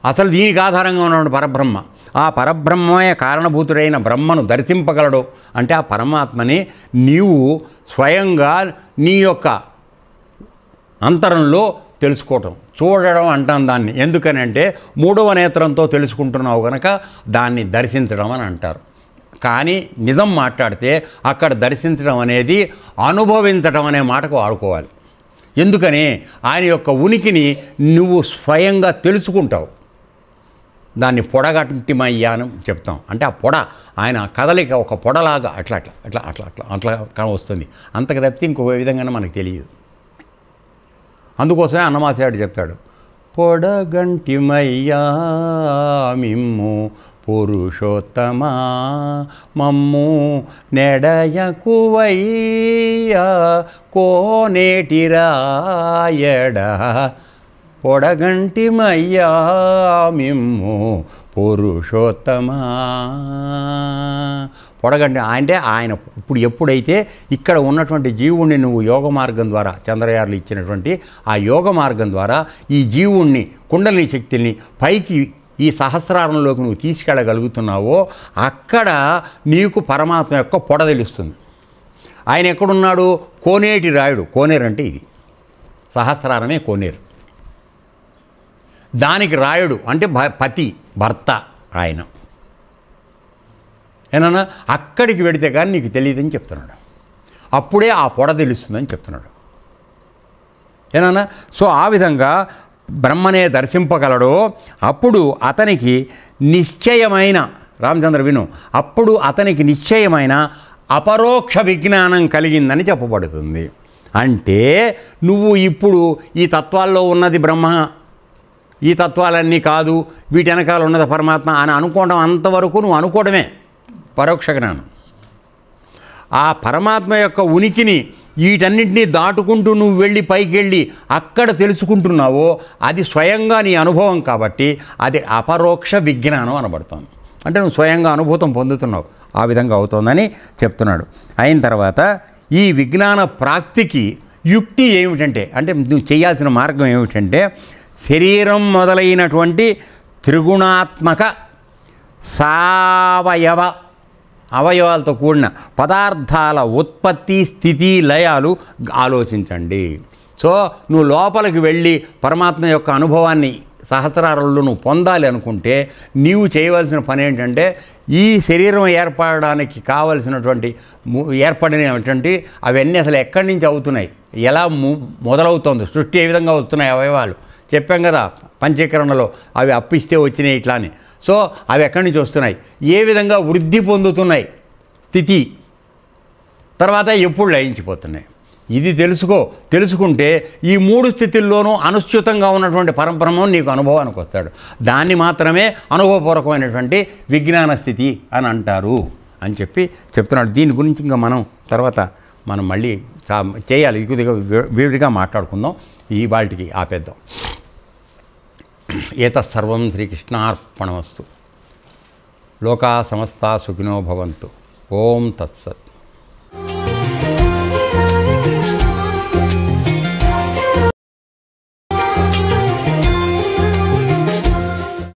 అసలు దీనికి ఆధారంగా ఉన్నటువంటి పరబ్రహ్మ. ఆ పరబ్రహ్మమే కారణభూతుడైన బ్రహ్మను దర్శింపగలడు. అంటే ఆ పరమాత్మని నీవు స్వయంగా నీ యొక్క అంతరంలో తెలుసుకోవటం, చూడడం అంటాం దాన్ని. ఎందుకని అంటే 3వ నేత్రంతో తెలుసుకుంటున్నావు కనుక దాన్ని దర్శించడం అని అంటారు. కానీ నిజం మాట్లాడితే అక్కడ దర్శించడం అనేది అనుభవించడం అనే మాటకు వాడుకోవాలి. ఎందుకని ఆయన యొక్క ఉనికిని నువ్వు స్వయంగా తెలుసుకుంటావు. దాన్ని పొడగంటిమయ్యాను చెప్తాం. అంటే ఆ పొడ ఆయన కదలిక ఒక పొడలాగా అట్లా అట్లా అట్లా అట్లా అట్లా అట్లా కాని వస్తుంది. అంతకు తప్పితే ఇంకొక విధంగానే మనకు తెలియదు. అందుకోసమే అన్నమాచార్యుడు చెప్తాడు, పొడగంటిమయ్యా మిమ్ము పురుషోత్తమా మమ్ము నెడయకువయ్యా కోనేటిరాయడ పొడగంటిమయ్యా మిమ్ము పురుషోత్తమా. పొడగంటి అంటే ఆయన ఇప్పుడు ఎప్పుడైతే ఇక్కడ ఉన్నటువంటి జీవుణ్ణి నువ్వు యోగ మార్గం ద్వారా చంద్రయారులు ఇచ్చినటువంటి ఆ యోగ మార్గం ద్వారా ఈ జీవుణ్ణి కుండలిని శక్తిని పైకి ఈ సహస్రారంలోకి నువ్వు తీసుకెళ్ళగలుగుతున్నావో అక్కడ నీకు పరమాత్మ యొక్క పొడ తెలుస్తుంది. ఆయన ఎక్కడున్నాడు? కోనేటి రాయుడు. కోనేరు అంటే ఇది సహస్రారమే కోనేరు. దానికి రాయుడు అంటే పతి, భర్త ఆయన. ఏనన్నా అక్కడికి వెడితే కానీ నీకు తెలియదని చెప్తున్నాడు. అప్పుడే ఆ పొడ తెలుస్తుందని చెప్తున్నాడు. ఏనన్నా సో ఆ విధంగా బ్రహ్మనే దర్శింపగలడో అప్పుడు అతనికి నిశ్చయమైన, రామచంద్ర విను, అప్పుడు అతనికి నిశ్చయమైన అపరోక్ష విజ్ఞానం కలిగిందని చెప్పబడుతుంది. అంటే నువ్వు ఇప్పుడు ఈ తత్వాల్లో ఉన్నది బ్రహ్మ, ఈ తత్వాలన్నీ కాదు, వీటి వెనకాల ఉన్నది పరమాత్మ అని అనుకోవడం అంతవరకు నువ్వు అనుకోవడమే పరోక్ష జ్ఞానం. ఆ పరమాత్మ యొక్క ఉనికిని వీటన్నింటినీ దాటుకుంటూ నువ్వు వెళ్ళి పైకి వెళ్ళి అక్కడ తెలుసుకుంటున్నావో అది స్వయంగా నీ అనుభవం కాబట్టి అది అపరోక్ష విజ్ఞానం అనబడుతుంది. అంటే నువ్వు స్వయంగా అనుభూతం పొందుతున్నావు, ఆ విధంగా అవుతోందని చెప్తున్నాడు. అయిన తర్వాత ఈ విజ్ఞాన ప్రాప్తికి యుక్తి ఏమిటంటే, అంటే నువ్వు చేయాల్సిన మార్గం ఏమిటంటే, శరీరం మొదలైనటువంటి త్రిగుణాత్మక సావయవ అవయవాలతో కూడిన పదార్థాల ఉత్పత్తి, స్థితి, లయాలు ఆలోచించండి. సో నువ్వు లోపలికి వెళ్ళి పరమాత్మ యొక్క అనుభవాన్ని సహస్రాలలో నువ్వు పొందాలి అనుకుంటే నీవు చేయవలసిన పని ఏంటంటే, ఈ శరీరం ఏర్పడడానికి కావలసినటువంటి ఏర్పడినటువంటి అవన్నీ అసలు ఎక్కడి నుంచి అవుతున్నాయి, ఎలా మొదలవుతుంది, సృష్టి ఏ విధంగా వస్తున్నాయి అవయవాలు చెప్పాం కదా పంచీకరణలో, అవి అప్పిస్తే వచ్చినాయి ఇట్లా అని. సో అవి ఎక్కడి నుంచి వస్తున్నాయి, ఏ విధంగా వృద్ధి పొందుతున్నాయి స్థితి, తర్వాత ఎప్పుడు లయించిపోతున్నాయి, ఇది తెలుసుకుంటే ఈ మూడు స్థితుల్లోనూ అనుశ్చితంగా ఉన్నటువంటి పరబ్రహ్మం నీకు అనుభవానికి వస్తాడు. దాన్ని మాత్రమే అనుభవపూర్వకమైనటువంటి విజ్ఞాన స్థితి అని అంటారు అని చెప్తున్నాడు. దీని గురించి ఇంకా మనం మళ్ళీ చేయాలి, కొద్దిగా విడిగా మాట్లాడుకుందాం, ఈ వాటికి ఆపేద్దాం. ఏతత్సర్వం శ్రీకృష్ణార్పణమస్తు. లోకా సమస్తా సుఖినో భవంతు. ఓం తత్సత్.